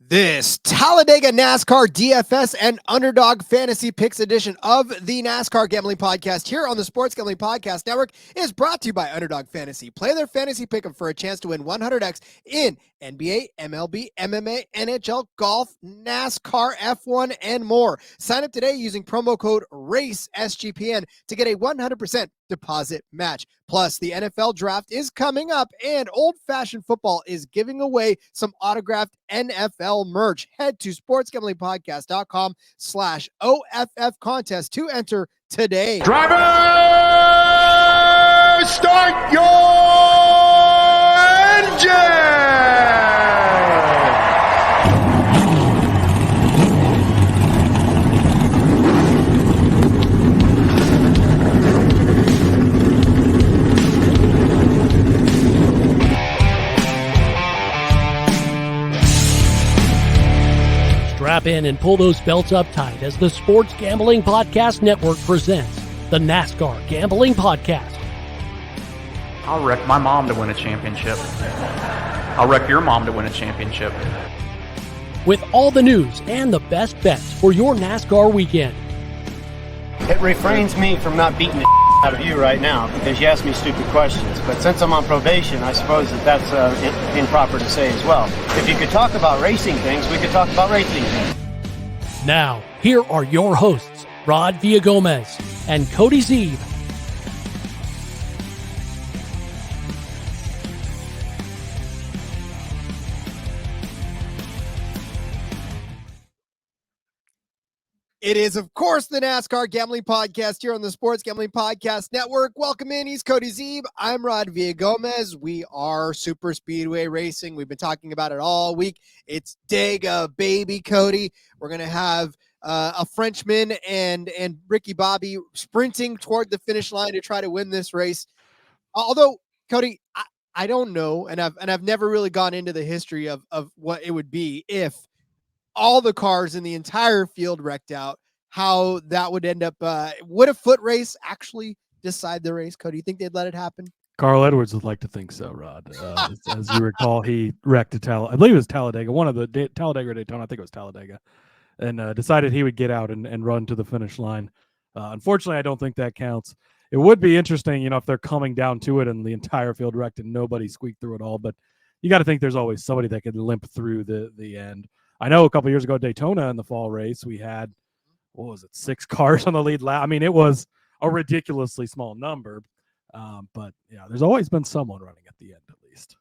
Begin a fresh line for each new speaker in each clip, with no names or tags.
This Talladega NASCAR DFS and Underdog Fantasy Picks edition of the NASCAR Gambling Podcast here on the Sports Gambling Podcast Network is brought to you by Underdog Fantasy. Play their fantasy pick'em for a chance to win 100x in NBA, MLB, MMA, NHL, golf, NASCAR, F1, and more. Sign up today using promo code RACESGPN to get a 100% deposit match. Plus, the NFL draft is coming up, and Old Fashioned Football is giving away some autographed NFL merch. Head to sportsgamblingpodcast.com/OFF contest to enter today.
Driver, start your engine!
Strap in and pull those belts up tight as the Sports Gambling Podcast Network presents the NASCAR Gambling Podcast.
I'll wreck my mom to win a championship. I'll wreck your mom to win a championship.
With all the news and the best bets for your NASCAR weekend.
It refrains me from not beating the out of you right now because you ask me stupid questions. But since I'm on probation, I suppose that's improper to say as well. If you could talk about racing things, we could talk about racing things.
Now, here are your hosts, Rod Villagomez and Cody Zeeb.
It is, of course, the NASCAR Gambling Podcast here on the Sports Gambling Podcast Network. Welcome in. He's Cody Zeeb. I'm Rod Villagomez. We are super speedway racing. We've been talking about it all week. It's Dega, baby, Cody. We're going to have a Frenchman and Ricky Bobby sprinting toward the finish line to try to win this race. Although, Cody, I don't know, and I've never really gone into the history of what it would be if all the cars in the entire field wrecked out, how that would end up. Would a foot race actually decide the race? Cody, you think they'd let it happen?
Carl Edwards would like to think so, Rod. As you recall, he wrecked I believe it was Talladega, one of the Talladega or Daytona, I think it was Talladega, and decided he would get out and run to the finish line. Unfortunately, I don't think that counts. It would be interesting, if they're coming down to it and the entire field wrecked and nobody squeaked through it all, but you got to think there's always somebody that could limp through the end. I know a couple years ago at Daytona in the fall race, we had, 6 cars on the lead lap. I mean, it was a ridiculously small number. But, yeah, there's always been someone running at the end at least.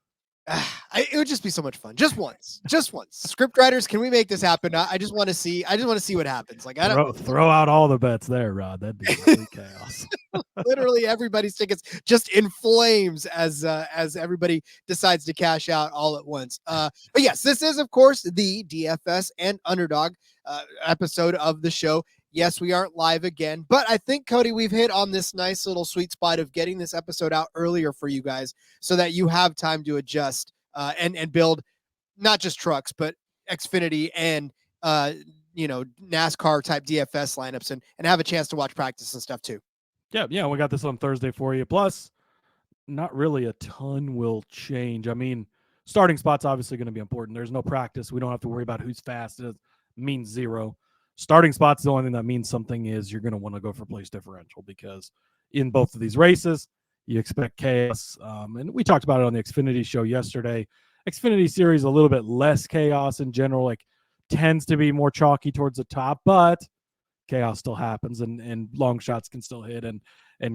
It would just be so much fun. Just once. Script writers, can we make this happen? I just want to see what happens. Like, I don't
throw out all the bets there, Rod. That'd be complete chaos.
Literally everybody's tickets just in flames as everybody decides to cash out all at once. But yes, this is, of course, the DFS and Underdog episode of the show. Yes, we aren't live again, but I think, Cody, we've hit on this nice little sweet spot of getting this episode out earlier for you guys so that you have time to adjust and build not just trucks, but Xfinity and NASCAR type DFS lineups and have a chance to watch practice and stuff too.
Yeah, we got this on Thursday for you. Plus, not really a ton will change. I mean, starting spot's obviously going to be important. There's no practice. We don't have to worry about who's fast. It means zero. Starting spot's the only thing that means something is you're going to want to go for place differential because in both of these races, you expect chaos. And we talked about it on the Xfinity show yesterday. Xfinity Series, a little bit less chaos in general, like tends to be more chalky towards the top, but chaos still happens and long shots can still hit and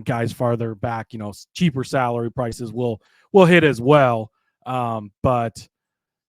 guys farther back, cheaper salary prices will hit as well. But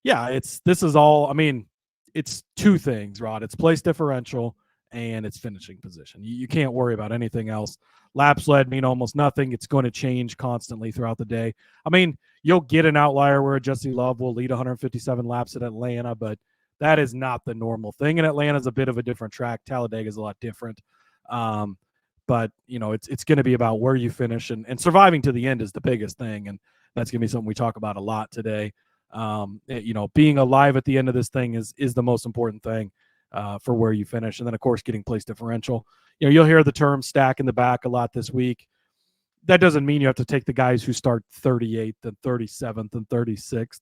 yeah, this is all, I mean, it's two things, Rod. It's place differential and it's finishing position. You can't worry about anything else. Laps led mean almost nothing. It's going to change constantly throughout the day. I mean, you'll get an outlier where Jesse Love will lead 157 laps at Atlanta, but that is not the normal thing. And Atlanta's a bit of a different track. Talladega is a lot different. But, it's going to be about where you finish and surviving to the end is the biggest thing. And that's going to be something we talk about a lot today. Being alive at the end of this thing is the most important thing for where you finish. And then, of course, getting place differential. You'll hear the term stack in the back a lot this week. That doesn't mean you have to take the guys who start 38th and 37th and 36th.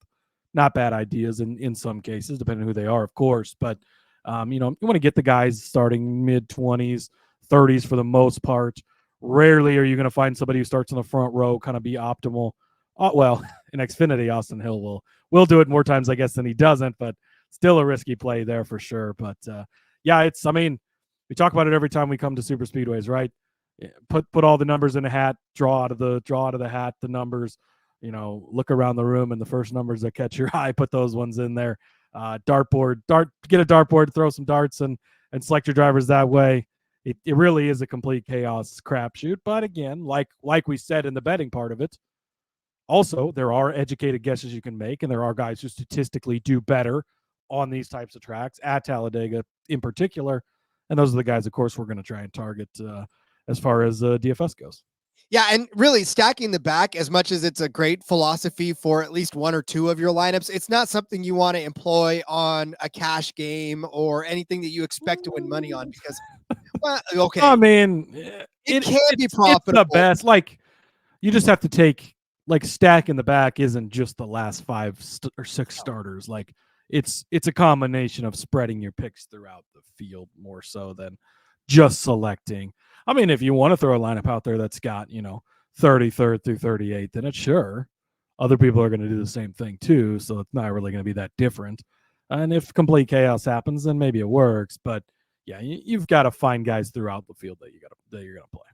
not bad ideas in some cases, depending on who they are, of course. But, you want to get the guys starting mid-20s, 30s for the most part. Rarely are you going to find somebody who starts in the front row kind of be optimal. Well, in Xfinity, Austin Hill will do it more times, I guess, than he doesn't, but still a risky play there for sure. But we talk about it every time we come to super speedways, right? Put all the numbers in a hat, draw out of the hat the numbers, look around the room, and the first numbers that catch your eye, put those ones in there. Get a dartboard, throw some darts and select your drivers that way. It really is a complete chaos crapshoot. But again, like we said in the betting part of it, also there are educated guesses you can make, and there are guys who statistically do better on these types of tracks, at Talladega in particular. And those are the guys, of course, we're going to try and target as far as DFS goes.
Yeah, and really stacking the back, as much as it's a great philosophy for at least one or two of your lineups, it's not something you want to employ on a cash game or anything that you expect to win money on, because, well, okay.
I mean,
it can be profitable.
It's the best. Like, you just have to take, like, stacking the back isn't just the last 5 or 6 starters. Like, it's a combination of spreading your picks throughout the field more so than just selecting. I mean, if you want to throw a lineup out there that's got, 33rd through 38th, then it's sure. Other people are going to do the same thing too, so it's not really going to be that different. And if complete chaos happens, then maybe it works. But yeah, you've got to find guys throughout the field that you're going to play.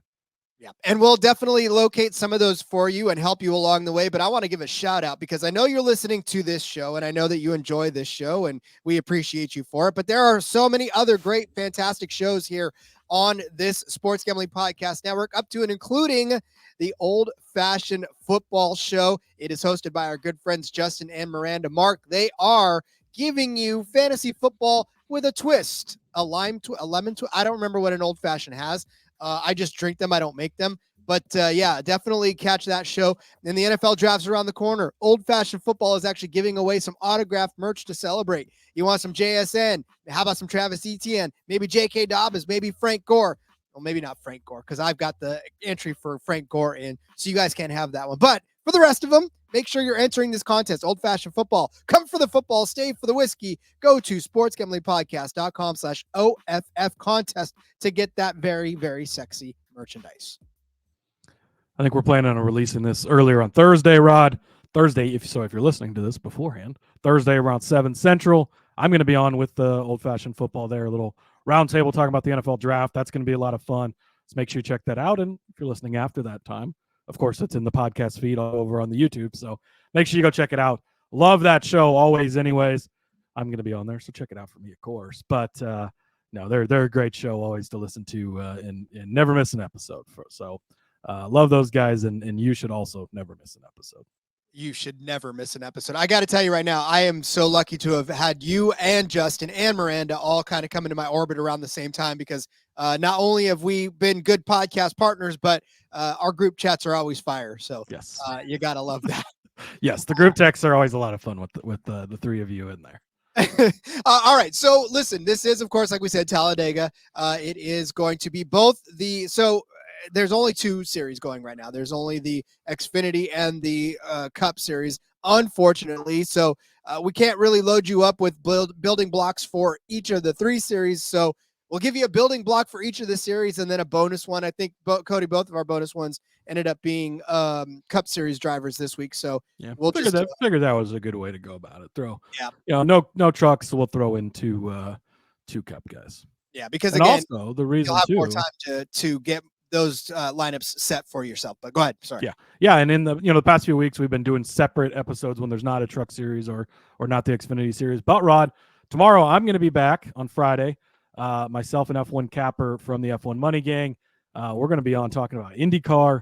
Yeah, and we'll definitely locate some of those for you and help you along the way. But I want to give a shout out, because I know you're listening to this show, and I know that you enjoy this show, and we appreciate you for it. But there are so many other great, fantastic shows here on this Sports Gambling Podcast Network, up to and including the Old Fashioned Football Show. It is hosted by our good friends Justin and Miranda Mark. They are giving you fantasy football with a twist, a lemon twist. I don't remember what an Old Fashioned has. I just drink them. I don't make them. But yeah, definitely catch that show. And the NFL draft's around the corner. Old Fashioned Football is actually giving away some autographed merch to celebrate. You want some JSN? How about some Travis Etienne? Maybe J.K. Dobbins? Maybe Frank Gore? Well, maybe not Frank Gore, because I've got the entry for Frank Gore in, so you guys can't have that one. But for the rest of them, make sure you're entering this contest. Old Fashioned Football. Come for the football, stay for the whiskey. Go to sportsgamblingpodcast.com/OFF contest to get that very, very sexy merchandise.
I think we're planning on releasing this earlier on Thursday, Rod. Thursday, if you're listening to this beforehand, Thursday around 7 Central. I'm going to be on with the Old Fashioned Football there, a little roundtable talking about the NFL draft. That's going to be a lot of fun. So make sure you check that out. And if you're listening after that time, of course, it's in the podcast feed all over on the YouTube. So make sure you go check it out. Love that show always anyways. I'm going to be on there, so check it out for me, of course. But no, they're a great show always to listen to and never miss an episode. Love those guys, and you should also never miss an episode.
You should never miss an episode. I got to tell you right now, I am so lucky to have had you and Justin and Miranda all kind of come into my orbit around the same time, because not only have we been good podcast partners, but our group chats are always fire. So
yes,
you got to love that.
Yes, the group texts are always a lot of fun with the three of you in there.
All right. So listen, this is, of course, like we said, Talladega. It is going to be both there's only 2 series going right now. There's only the Xfinity and the Cup series, unfortunately. So we can't really load you up with building blocks for each of the 3 series. So we'll give you a building block for each of the series and then a bonus one. I think, Cody, both of our bonus ones ended up being Cup series drivers this week. So
yeah,
we'll
figure that was a good way to go about it. No trucks. So we'll throw in 2 Cup guys.
Yeah, because
and
again,
also the reason
you'll have more time to get those lineups set for yourself. But go ahead. Sorry.
Yeah. And in the past few weeks, we've been doing separate episodes when there's not a truck series or not the Xfinity series. But Rod, tomorrow I'm going to be back on Friday. Myself and F1 Capper from the F1 Money Gang. We're going to be on talking about IndyCar.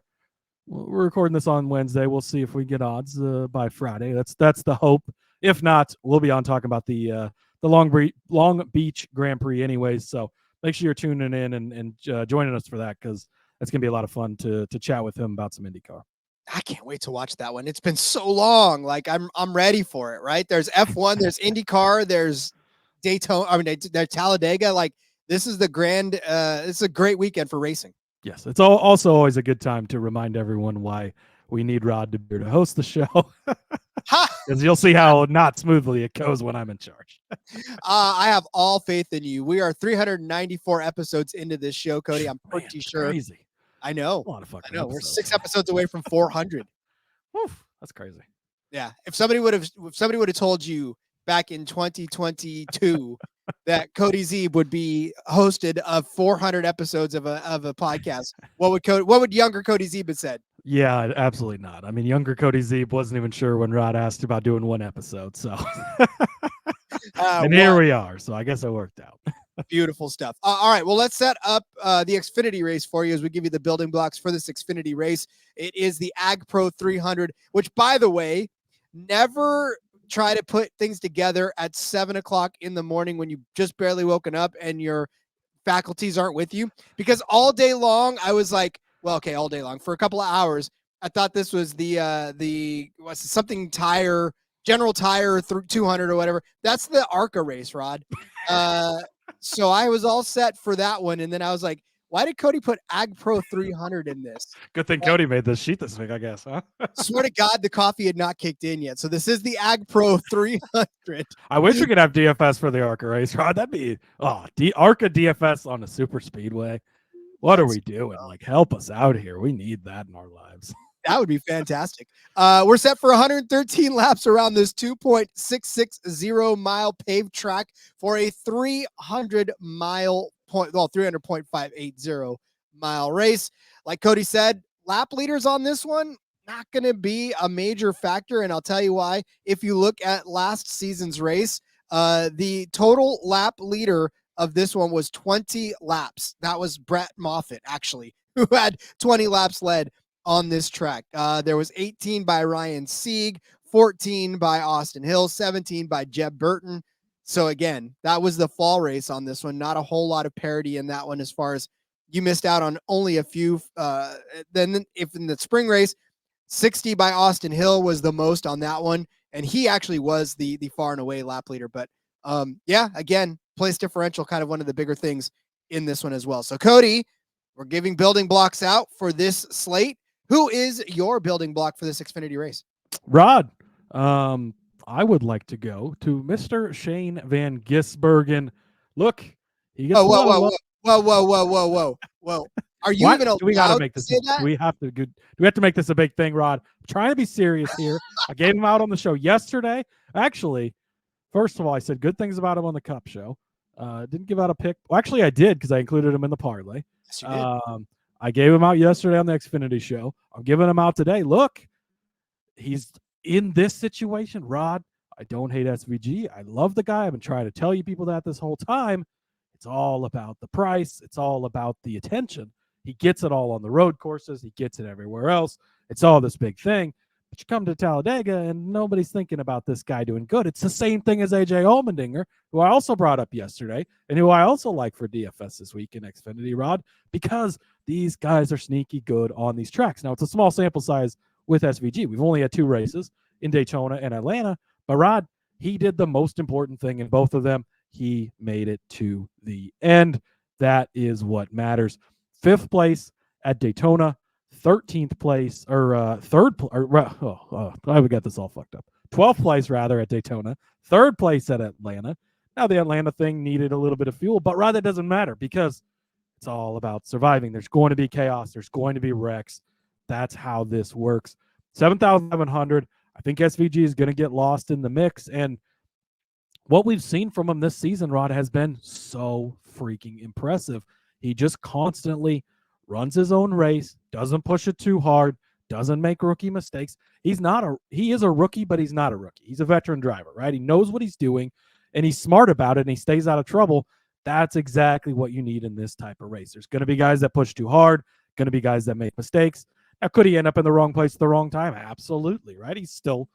We're recording this on Wednesday. We'll see if we get odds by Friday. That's the hope. If not, we'll be on talking about the Long Beach Grand Prix anyways. So make sure you're tuning in and joining us for that, because it's going to be a lot of fun to chat with him about some IndyCar.
I can't wait to watch that one. It's been so long. Like I'm ready for it, right? There's F1, there's IndyCar, there's Daytona. There's Talladega. Like this is it's a great weekend for racing.
Yes. It's also always a good time to remind everyone why we need Rod to host the show. Because you'll see how not smoothly it goes when I'm in charge.
I have all faith in you. We are 394 episodes into this show, Cody. I'm pretty sure.
Crazy.
I know.
A lot of fucking
I know. We're
episodes.
6 episodes away from 400.
Oof, that's crazy.
Yeah. If somebody would have told you back in 2022 that Cody Zeeb would be hosted of 400 episodes of a podcast, what would younger Cody Zeeb have said?
Yeah, absolutely not. I mean, younger Cody Zeeb wasn't even sure when Rod asked about doing one episode. So, and here we are. So I guess it worked out.
Beautiful stuff. All right. Well, let's set up the Xfinity race for you as we give you the building blocks for this Xfinity race. It is the Ag Pro 300, which, by the way, never try to put things together at 7:00 in the morning when you just barely woken up and your faculties aren't with you, because all day long I was like, well, okay, all day long for a couple of hours, I thought this was the what's it, something tire, General Tire 200 or whatever. That's the ARCA race, Rod. So I was all set for that one, and then I was like, why did Cody put Ag Pro 300 in this?
Good thing Cody made this sheet this week, I guess, huh?
Swear to God, the coffee had not kicked in yet. So this is the Ag Pro 300.
I wish we could have DFS for the ARCA race, Rod. That'd be ARCA DFS on a super speedway. What are we doing? Like, help us out here. We need that in our lives.
That would be fantastic. We're set for 113 laps around this 2.660 mile paved track for a 300.580 mile race. Like Cody said, lap leaders on this one, not going to be a major factor. And I'll tell you why. If you look at last season's race, the total lap leader of this one was 20 laps. That was Brett Moffitt, actually, who had 20 laps led on this track. There was 18 by Ryan Sieg, 14 by Austin Hill, 17 by Jeb Burton. So again, that was the fall race on this one. Not a whole lot of parity in that one, as far as you missed out on only a few. Then if in the spring race, 60 by Austin Hill was the most on that one. And he actually was the far and away lap leader. But yeah, again, place differential, kind of one of the bigger things in this one as well. So Cody, we're giving building blocks out for this slate. Who is your building block for this Xfinity race?
Rod, I would like to go to Mr. Shane Van Gisbergen. Look, he gets
whoa. Are you even allowed
we gotta make this?
To say that?
Do we have to make this a big thing, Rod? I'm trying to be serious here. I gave him out on the show yesterday. Actually, first of all, I said good things about him on the Cup show. Didn't give out a pick. Well, actually, I did, because I included him in the parlay.
Yes, you did.
I gave him out yesterday on the Xfinity show. I'm giving him out today. Look, he's in this situation. Rod, I don't hate SVG. I love the guy. I've been trying to tell you people that this whole time. It's all about the price. It's all about the attention. He gets it all on the road courses. He gets it everywhere else. It's all this big thing. But you come to Talladega and nobody's thinking about this guy doing good. It's the same thing as AJ Allmendinger, who I also brought up yesterday and who I also like for DFS this week in Xfinity, Rod, because these guys are sneaky good on these tracks. Now, it's a small sample size with SVG. We've only had 2 races in Daytona and Atlanta, but Rod, he did the most important thing in both of them. He made it to the end. That is what matters. 5th place at Daytona, 13th place, or I would get this all fucked up. 12th place, rather, at Daytona, 3rd place at Atlanta. Now, the Atlanta thing needed a little bit of fuel, but Rod, that doesn't matter, because it's all about surviving. There's going to be chaos. There's going to be wrecks. That's how this works. 7,700. I think SVG is going to get lost in the mix. And what we've seen from him this season, Rod, has been so freaking impressive. He just constantly runs his own race, doesn't push it too hard, doesn't make rookie mistakes. He is a rookie, but he's not a rookie. He's a veteran driver, right? He knows what he's doing, and he's smart about it, and he stays out of trouble. That's exactly what you need in this type of race. There's going to be guys that push too hard, going to be guys that make mistakes. Now, could he end up in the wrong place at the wrong time? Absolutely, right? He's still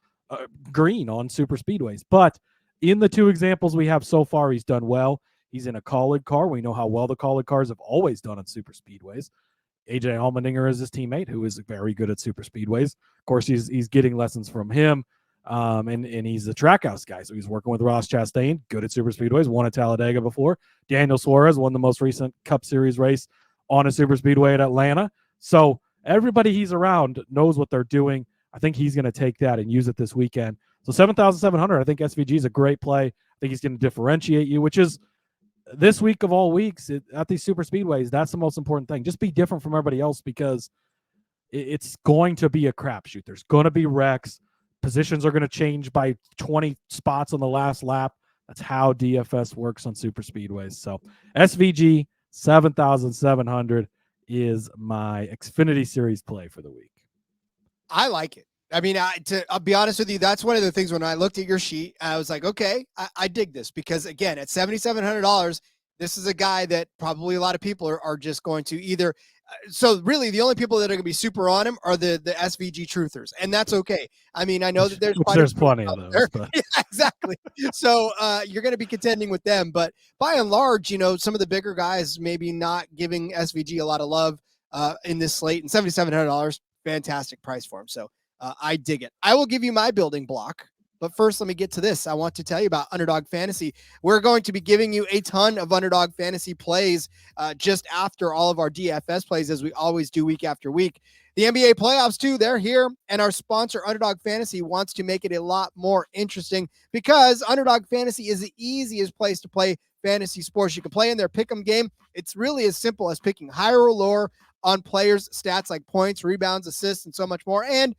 green on super speedways. But in the 2 examples we have so far, he's done well. He's in a College car. We know how well the College cars have always done on super speedways. AJ Allmendinger is his teammate, who is very good at super speedways. Of course, he's getting lessons from him. And he's a trackhouse guy. So he's working with Ross Chastain, good at super speedways, won at Talladega before. Daniel Suarez won the most recent Cup Series race on a super speedway at Atlanta. So everybody he's around knows what they're doing. I think he's going to take that and use it this weekend. So 7,700, I think SVG is a great play. I think he's going to differentiate you, which is this week of all weeks at these super speedways. That's the most important thing. Just be different from everybody else, because it's going to be a crapshoot. There's going to be wrecks. Positions are going to change by 20 spots on the last lap. That's how DFS works on super speedways. So SVG 7,700 is my Xfinity Series play for the week.
I like it. I mean, I'll be honest with you, that's one of the things when I looked at your sheet, I was like, okay, I dig this, because again, at $7,700, this is a guy that probably a lot of people are just going to either. So really, the only people that are going to be super on him are the SVG truthers, and that's okay. I mean, I know that there's
plenty of those. But.
Yeah, exactly. So you're going to be contending with them, but by and large, some of the bigger guys maybe not giving SVG a lot of love in this slate, and $7,700, fantastic price for him. So I dig it. I will give you my building block. But first, let me get to this. I want to tell you about Underdog Fantasy. We're going to be giving you a ton of Underdog Fantasy plays just after all of our DFS plays, as we always do week after week. The NBA playoffs, too, they're here. And our sponsor, Underdog Fantasy, wants to make it a lot more interesting, because Underdog Fantasy is the easiest place to play fantasy sports. You can play in their pick'em game. It's really as simple as picking higher or lower on players' stats like points, rebounds, assists, and so much more. And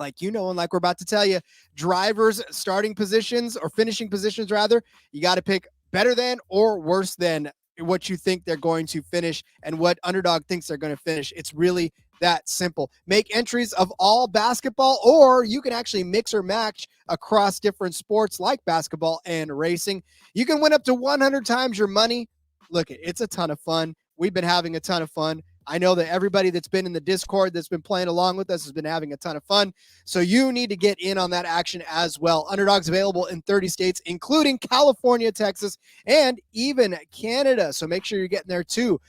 and like we're about to tell you, drivers' starting positions, or finishing positions rather, you got to pick better than or worse than what you think they're going to finish and what Underdog thinks they're going to finish. It's really that simple. Make entries of all basketball, or you can actually mix or match across different sports like basketball and racing. You can win up to 100 times your money. Look, it's a ton of fun. We've been having a ton of fun. I know that everybody that's been in the Discord that's been playing along with us has been having a ton of fun. So you need to get in on that action as well. Underdog's available in 30 states, including California, Texas, and even Canada. So make sure you're getting there too.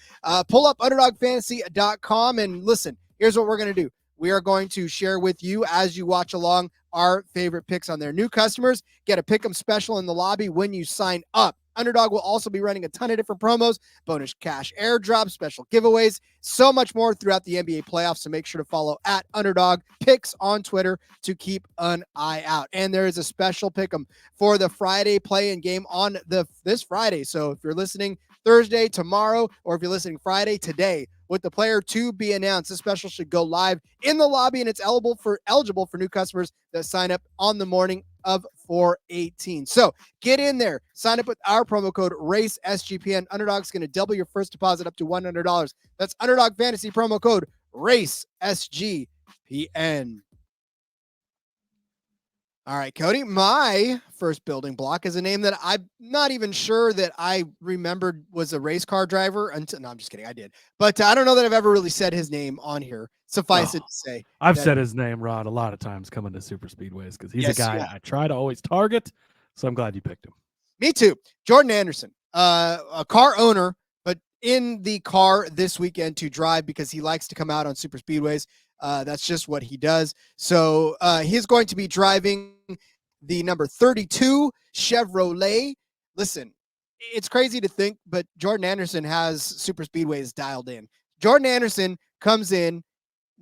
Pull up UnderdogFantasy.com and listen, here's what we're going to do. We are going to share with you, as you watch along, our favorite picks on there. New customers get a pick'em special in the lobby when you sign up. Underdog will also be running a ton of different promos, bonus cash airdrops, special giveaways, so much more throughout the NBA playoffs. So make sure to follow at Underdog Picks on Twitter to keep an eye out. And there is a special pick'em for the Friday play-in game on this Friday. So if you're listening Thursday, tomorrow, or if you're listening Friday, today, with the player to be announced, this special should go live in the lobby, and it's eligible for new customers that sign up on the morning of 4/18. So get in there, sign up with our promo code RACESGPN. Underdog's going to double your first deposit up to $100. That's Underdog Fantasy promo code RACESGPN. All right, Cody, my first building block is a name that I'm not even sure that I remembered was a race car driver until, no, I'm just kidding. I did, but I don't know that I've ever really said his name on here. Suffice it to say,
I've said his name, Rod, a lot of times coming to super speedways, because he's a guy I try to always target. So I'm glad you picked him.
Me too. Jordan Anderson, a car owner, but in the car this weekend to drive because he likes to come out on super speedways. That's just what he does. So he's going to be driving the number 32 Chevrolet. Listen, it's crazy to think, but Jordan Anderson has super speedways dialed in. Jordan Anderson comes in,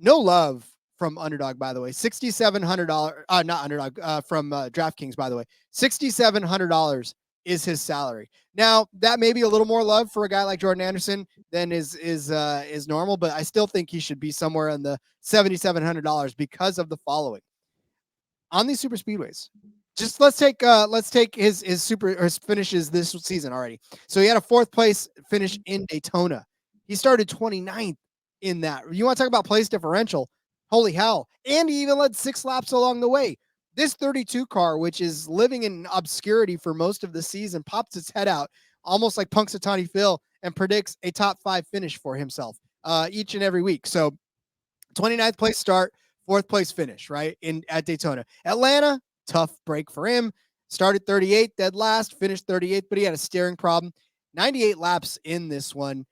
no love from Underdog, by the way, $6,700, not Underdog, from DraftKings, by the way, $6,700 is his salary. Now, that may be a little more love for a guy like Jordan Anderson than is normal, but I still think he should be somewhere in the $7,700 because of the following. On these super speedways, just let's take his finishes this season already. So he had a 4th place finish in Daytona. He started 29th in that. You want to talk about place differential? Holy hell. And he even led 6 laps along the way. This 32 car, which is living in obscurity for most of the season, pops its head out almost like Punxsutawney Phil and predicts a top 5 finish for himself each and every week. So 29th place start, 4th place finish, right, at Daytona. Atlanta, tough break for him. Started 38th, dead last, finished 38th, but he had a steering problem. 98 laps in this one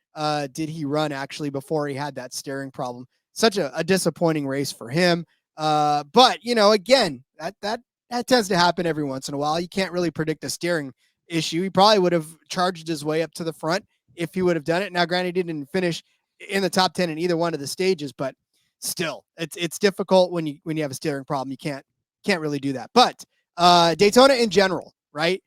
did he run actually before he had that steering problem. Such a disappointing race for him. But again, that tends to happen every once in a while. You can't really predict a steering issue. He probably would have charged his way up to the front if he would have done it. Now, granted, he didn't finish in the top 10 in either one of the stages, but still, it's difficult when you have a steering problem. You can't really do that. But Daytona in general, right?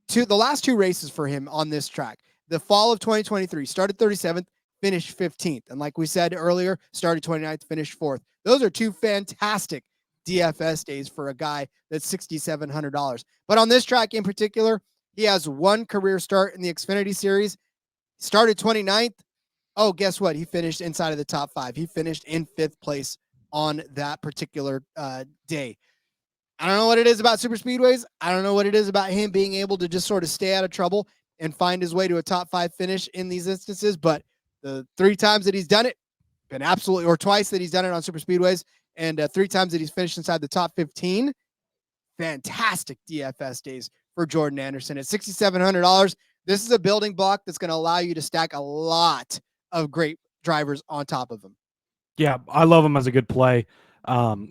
The last 2 races for him on this track, the fall of 2023, started 37th, finished 15th. And like we said earlier, started 29th, finished 4th. Those are 2 fantastic DFS days for a guy that's $6,700. But on this track in particular, he has 1 career start in the Xfinity Series, started 29th. Oh, guess what? He finished inside of the top 5. He finished in 5th place on that particular day. I don't know what it is about super speedways. I don't know what it is about him being able to just sort of stay out of trouble and find his way to a top 5 finish in these instances. But the 3 times that he's done it, been absolutely, or twice that he's done it on super speedways, and 3 times that he's finished inside the top 15, fantastic DFS days for Jordan Anderson at $6,700. This is a building block that's going to allow you to stack a lot of great drivers on top of him.
Yeah, I love him as a good play.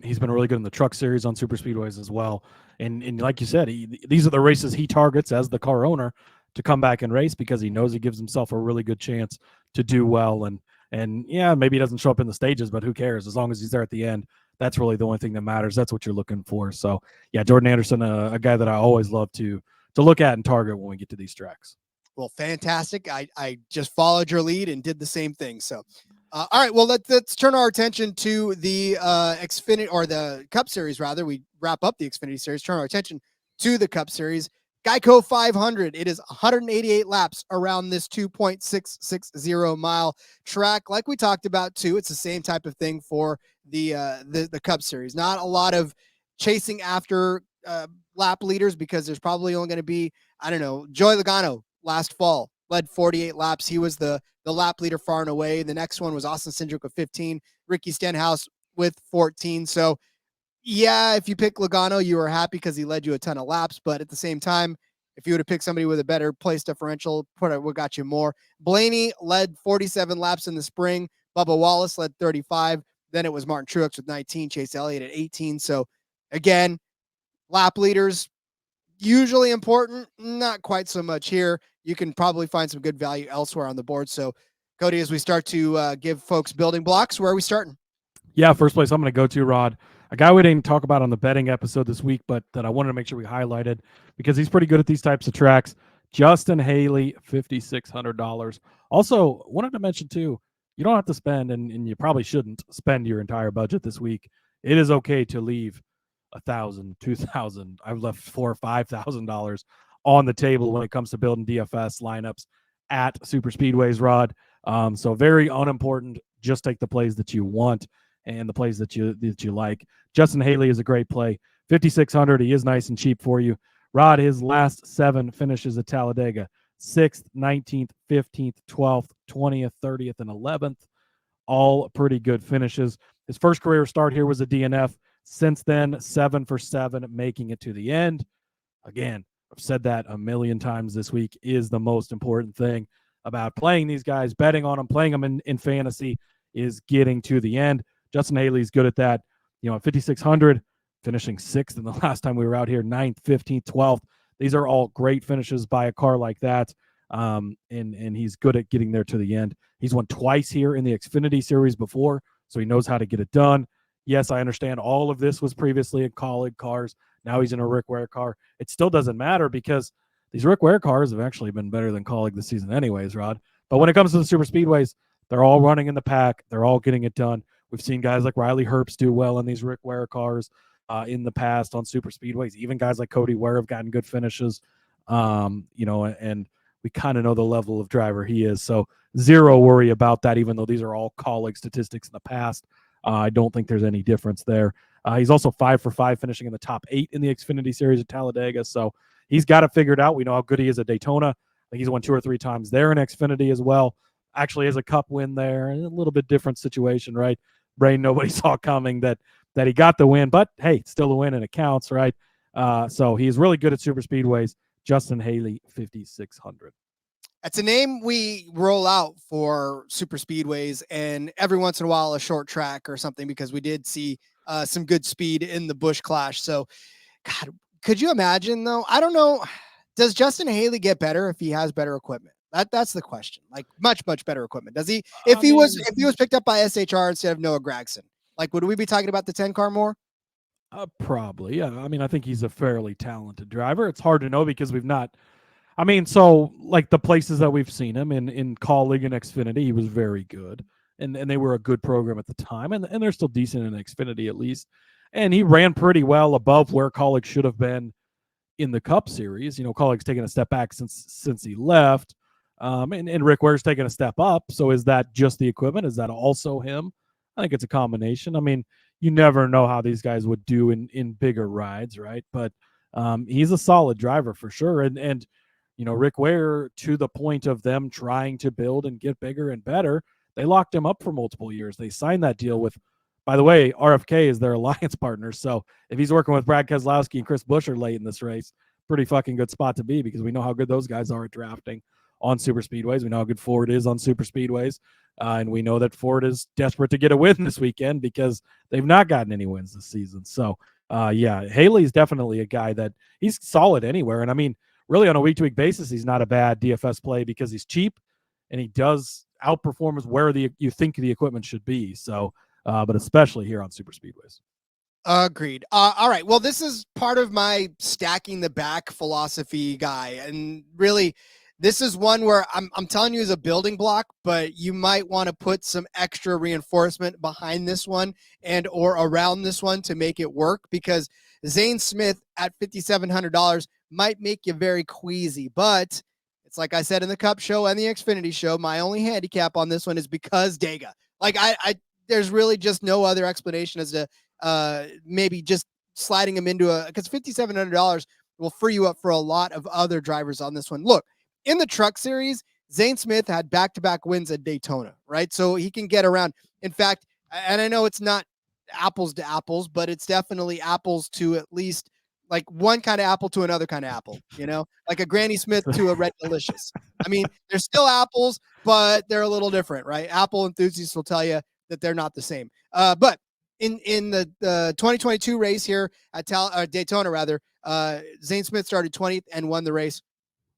He's been really good in the truck series on super speedways as well. And like you said, these are the races he targets as the car owner to come back and race, because he knows he gives himself a really good chance to do well. And yeah, maybe he doesn't show up in the stages, but who cares? As long as he's there at the end, that's really the only thing that matters. That's what you're looking for. So yeah, Jordan Anderson, a guy that I always love to look at and target when we get to these tracks.
Well, fantastic. I just followed your lead and did the same thing. So, all right, well, let's turn our attention to the Xfinity, or the Cup Series, rather. We wrap up the Xfinity Series, turn our attention to the Cup Series. Geico 500. It is 188 laps around this 2.660 mile track. Like we talked about too, it's the same type of thing for the Cup Series. Not a lot of chasing after lap leaders, because there's probably only going to be, I don't know, Joey Logano last fall led 48 laps. He was the lap leader far and away. The next one was Austin Cindric with 15, Ricky Stenhouse with 14. So yeah, if you pick Logano, you were happy because he led you a ton of laps. But at the same time, if you would have picked somebody with a better place differential, what got you more. Blaney led 47 laps in the spring. Bubba Wallace led 35. Then it was Martin Truex with 19, Chase Elliott at 18. So again, lap leaders, usually important, not quite so much here. You can probably find some good value elsewhere on the board. So Cody, as we start to give folks building blocks, where are we starting?
Yeah, first place I'm going to go to, Rod, a guy we didn't talk about on the betting episode this week, but that I wanted to make sure we highlighted because he's pretty good at these types of tracks. Justin Haley, $5,600. Also, wanted to mention too, you don't have to spend, and you probably shouldn't spend your entire budget this week. It is okay to leave $1,000, $2,000. I've left $4,000 or $5,000 on the table when it comes to building DFS lineups at super speedways, Rod. So very unimportant. Just take the plays that you want and the plays that you like. Justin Haley is a great play. $5,600. He is nice and cheap for you. Rod, his last 7 finishes at Talladega: 6th, 19th, 15th, 12th, 20th, 30th, and 11th. All pretty good finishes. His first career start here was a DNF. Since then, 7 for 7, making it to the end. Again, I've said that a million times this week, is the most important thing about playing these guys, betting on them, playing them in fantasy, is getting to the end. Justin Haley's good at that. You know, at 5,600, finishing 6th in the last time we were out here, 9th, 15th, 12th. These are all great finishes by a car like that. And he's good at getting there to the end. He's won twice here in the Xfinity Series before, so he knows how to get it done. Yes, I understand all of this was previously in Kaulig cars. Now he's in a Rick Ware car. It still doesn't matter because these Rick Ware cars have actually been better than Kaulig this season anyways, Rod. But when it comes to the super speedways, they're all running in the pack. They're all getting it done. We've seen guys like Riley Herbst do well in these Rick Ware cars in the past on super speedways. Even guys like Cody Ware have gotten good finishes, and we kind of know the level of driver he is. So zero worry about that, even though these are all Kaulig statistics in the past. I don't think there's any difference there. He's also 5 for 5 finishing in the top 8 in the Xfinity Series at Talladega. So he's got it figured out. We know how good he is at Daytona. I think he's won 2 or 3 times there in Xfinity as well. Actually has a cup win there. A little bit different situation, right? Brain, nobody saw coming that he got the win, but hey, still a win and it counts, right? So he's really good at super speedways. Justin Haley, 5,600.
It's a name we roll out for super speedways, and every once in a while a short track or something, because we did see some good speed in the Busch Clash. So, God, could you imagine though? I don't know. Does Justin Haley get better if he has better equipment? That's the question. Like much better equipment. Does he? If he was picked up by SHR instead of Noah Gragson, like would we be talking about the 10 car more?
Probably. Yeah. I mean, I think he's a fairly talented driver. It's hard to know because we've not. I mean, so like the places that we've seen him in Colleague and Xfinity, he was very good, and they were a good program at the time, and they're still decent in Xfinity at least, and he ran pretty well above where Colleague should have been in the Cup Series. Colleague's taken a step back since he left, and Rick Ware's taken a step up. So is that just the equipment? Is that also him? I think it's a combination. I mean, you never know how these guys would do in bigger rides, right? But he's a solid driver for sure, and Rick Ware, to the point of them trying to build and get bigger and better, they locked him up for multiple years. They signed that deal with, by the way, RFK is their alliance partner. So if he's working with Brad Keselowski and Chris Buescher late in this race, pretty fucking good spot to be, because we know how good those guys are at drafting on super speedways. We know how good Ford is on super speedways. And we know that Ford is desperate to get a win this weekend because they've not gotten any wins this season. So, Haley's definitely a guy that he's solid anywhere. And I mean, really on a week-to-week basis, he's not a bad DFS play because he's cheap and he does outperform us where you think the equipment should be. So, but especially here on super speedways.
Agreed. All right. Well, this is part of my stacking the back philosophy guy. And really, this is one where I'm telling you is a building block, but you might want to put some extra reinforcement behind this one and or around this one to make it work, because Zane Smith at $5,700 might make you very queasy. But it's like I said in the Cup show and the Xfinity show, my only handicap on this one is because Dega. Like I there's really just no other explanation as to maybe just sliding him into because $5,700 will free you up for a lot of other drivers on this one. Look, in the Truck Series, Zane Smith had back-to-back wins at Daytona, right? So he can get around. In fact, and I know it's not apples to apples, but it's definitely apples to at least like one kind of apple to another kind of apple, like a Granny Smith to a Red Delicious. I mean, they're still apples, but they're a little different, right? Apple enthusiasts will tell you that they're not the same. But in the 2022 race here at Daytona, rather, Zane Smith started 20th and won the race.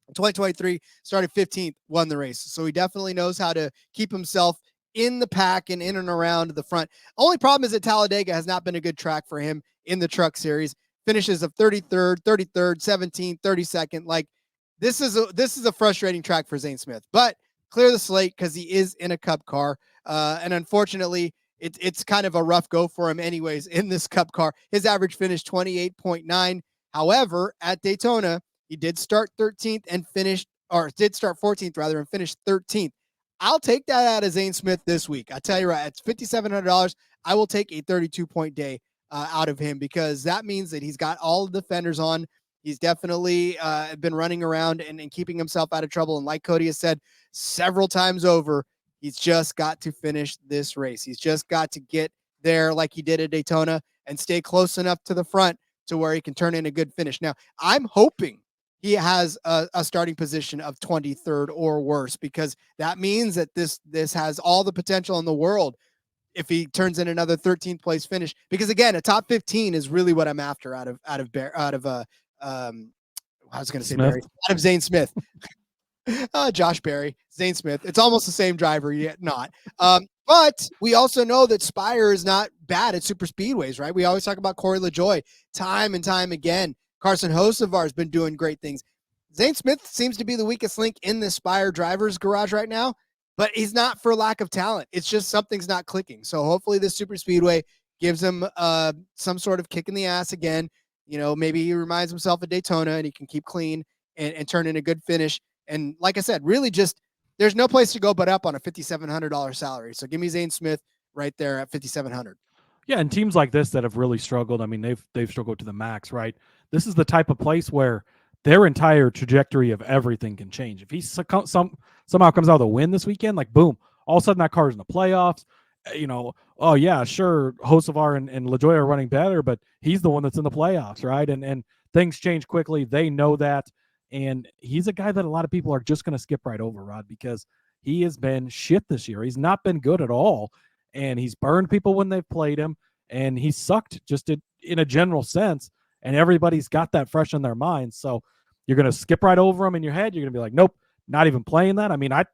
2023 started 15th, won the race. So he definitely knows how to keep himself in the pack and in and around the front. Only problem is that Talladega has not been a good track for him in the Truck Series. Finishes of 33rd, 17th, 32nd. Like this is a frustrating track for Zane Smith, but clear the slate because he is in a Cup car. And unfortunately, it's kind of a rough go for him anyways in this Cup car. His average finish 28.9. However, at Daytona, he did start 13th and did start 14th rather and finished 13th. I'll take that out of Zane Smith this week. I tell you right, it's $5,700. I will take a 32-point day out of him because that means that he's got all the fenders on. He's definitely been running around and keeping himself out of trouble. And like Cody has said several times over, he's just got to finish this race. He's just got to get there like he did at Daytona and stay close enough to the front to where he can turn in a good finish. Now, I'm hoping he has a starting position of 23rd or worse, because that means that this has all the potential in the world if he turns in another 13th place finish. Because again, a top 15 is really what I'm after out of Zane Smith. Josh Berry, Zane Smith. It's almost the same driver, yet not. But we also know that Spire is not bad at super speedways, right? We always talk about Corey LaJoie time and time again. Carson Hocevar has been doing great things. Zane Smith seems to be the weakest link in the Spire driver's garage right now, but he's not for lack of talent. It's just something's not clicking. So hopefully this super speedway gives him some sort of kick in the ass again. Maybe he reminds himself of Daytona and he can keep clean and turn in a good finish. And like I said, really just there's no place to go but up on a $5,700 salary. So give me Zane Smith right there at $5,700.
Yeah, and teams like this that have really struggled, I mean, they've struggled to the max, right? This is the type of place where their entire trajectory of everything can change. If he somehow comes out with a win this weekend, like boom, all of a sudden that car's in the playoffs. Oh yeah, sure, Hocevar and LaJoie are running better, but he's the one that's in the playoffs, right? And things change quickly. They know that. And he's a guy that a lot of people are just going to skip right over, Rod, because he has been shit this year. He's not been good at all. And he's burned people when they've played him. And he sucked just in a general sense. And everybody's got that fresh in their minds. So you're going to skip right over him in your head. You're going to be like, nope, not even playing that. I mean, I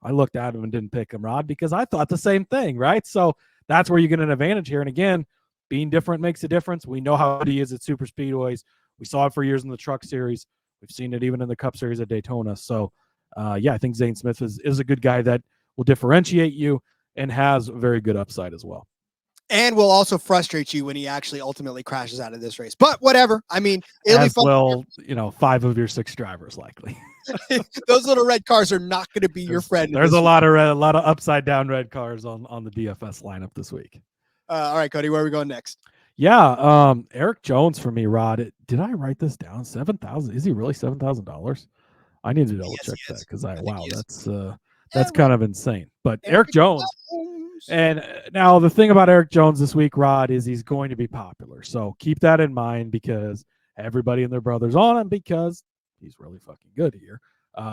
looked at him and didn't pick him, Rod, because I thought the same thing, right? So that's where you get an advantage here. And again, being different makes a difference. We know how good he is at super speedways. We saw it for years in the Truck Series. We've seen it even in the Cup Series at Daytona. So, I think Zane Smith is a good guy that will differentiate you and has very good upside as well.
And will also frustrate you when he actually ultimately crashes out of this race. But whatever. I mean, it'll be fun.
Well, 5 of your 6 drivers likely.
Those little red cars are not going to be your friend.
There's a lot of upside down red cars on the DFS lineup this week.
All right, Cody, where are we going next?
Yeah, Eric Jones for me, Rod. Did I write this down? $7,000. Is he really $7,000? I need to double check that because that's kind of insane. But Eric Jones. And now the thing about Eric Jones this week, Rod, is he's going to be popular. So keep that in mind because everybody and their brother's on him because he's really fucking good here,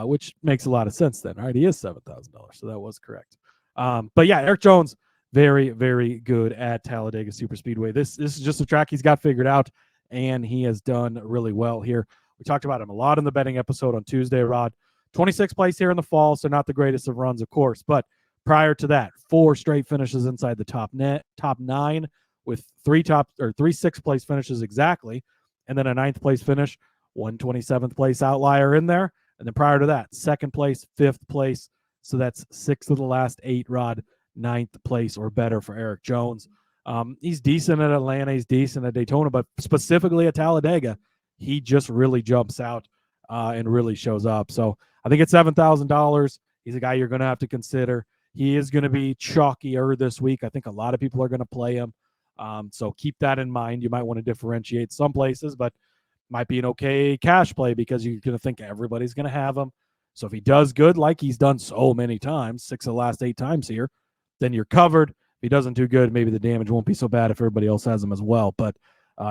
which makes a lot of sense then, right? He is $7,000, so that was correct. But yeah, Eric Jones, very, very good at Talladega Superspeedway. This is just a track he's got figured out, and he has done really well here. We talked about him a lot in the betting episode on Tuesday, Rod. 26th place here in the fall, so not the greatest of runs, of course, but prior to that, 4 straight finishes inside the top 9 with 3 6th place finishes exactly, and then a 9th place finish, 127th place outlier in there, and then prior to that, 2nd place, 5th place, so that's 6 of the last 8, Rod, 9th place or better for Eric Jones. He's decent at Atlanta, he's decent at Daytona, but specifically at Talladega, he just really jumps out and really shows up. So I think it's $7,000. He's a guy you're going to have to consider. He is going to be chalkier this week. I think a lot of people are going to play him. So keep that in mind. You might want to differentiate some places, but might be an okay cash play because you're going to think everybody's going to have him. So if he does good, like he's done so many times, 6 of the last 8 times here, then you're covered. If he doesn't do good, maybe the damage won't be so bad if everybody else has him as well. But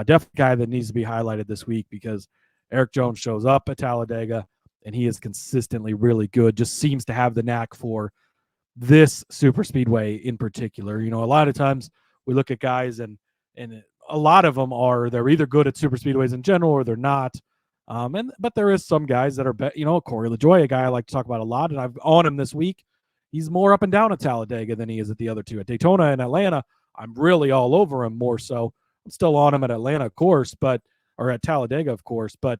definitely a guy that needs to be highlighted this week because Eric Jones shows up at Talladega and he is consistently really good, just seems to have the knack for this super speedway in particular. A lot of times we look at guys and a lot of them they're either good at super speedways in general or they're not. But there is some guys that are, Corey LaJoie, a guy I like to talk about a lot, and I've on him this week. He's more up and down at Talladega than he is at the other 2. At Daytona and Atlanta, I'm really all over him more so. I'm still on him at Atlanta, of course, or at Talladega, of course, but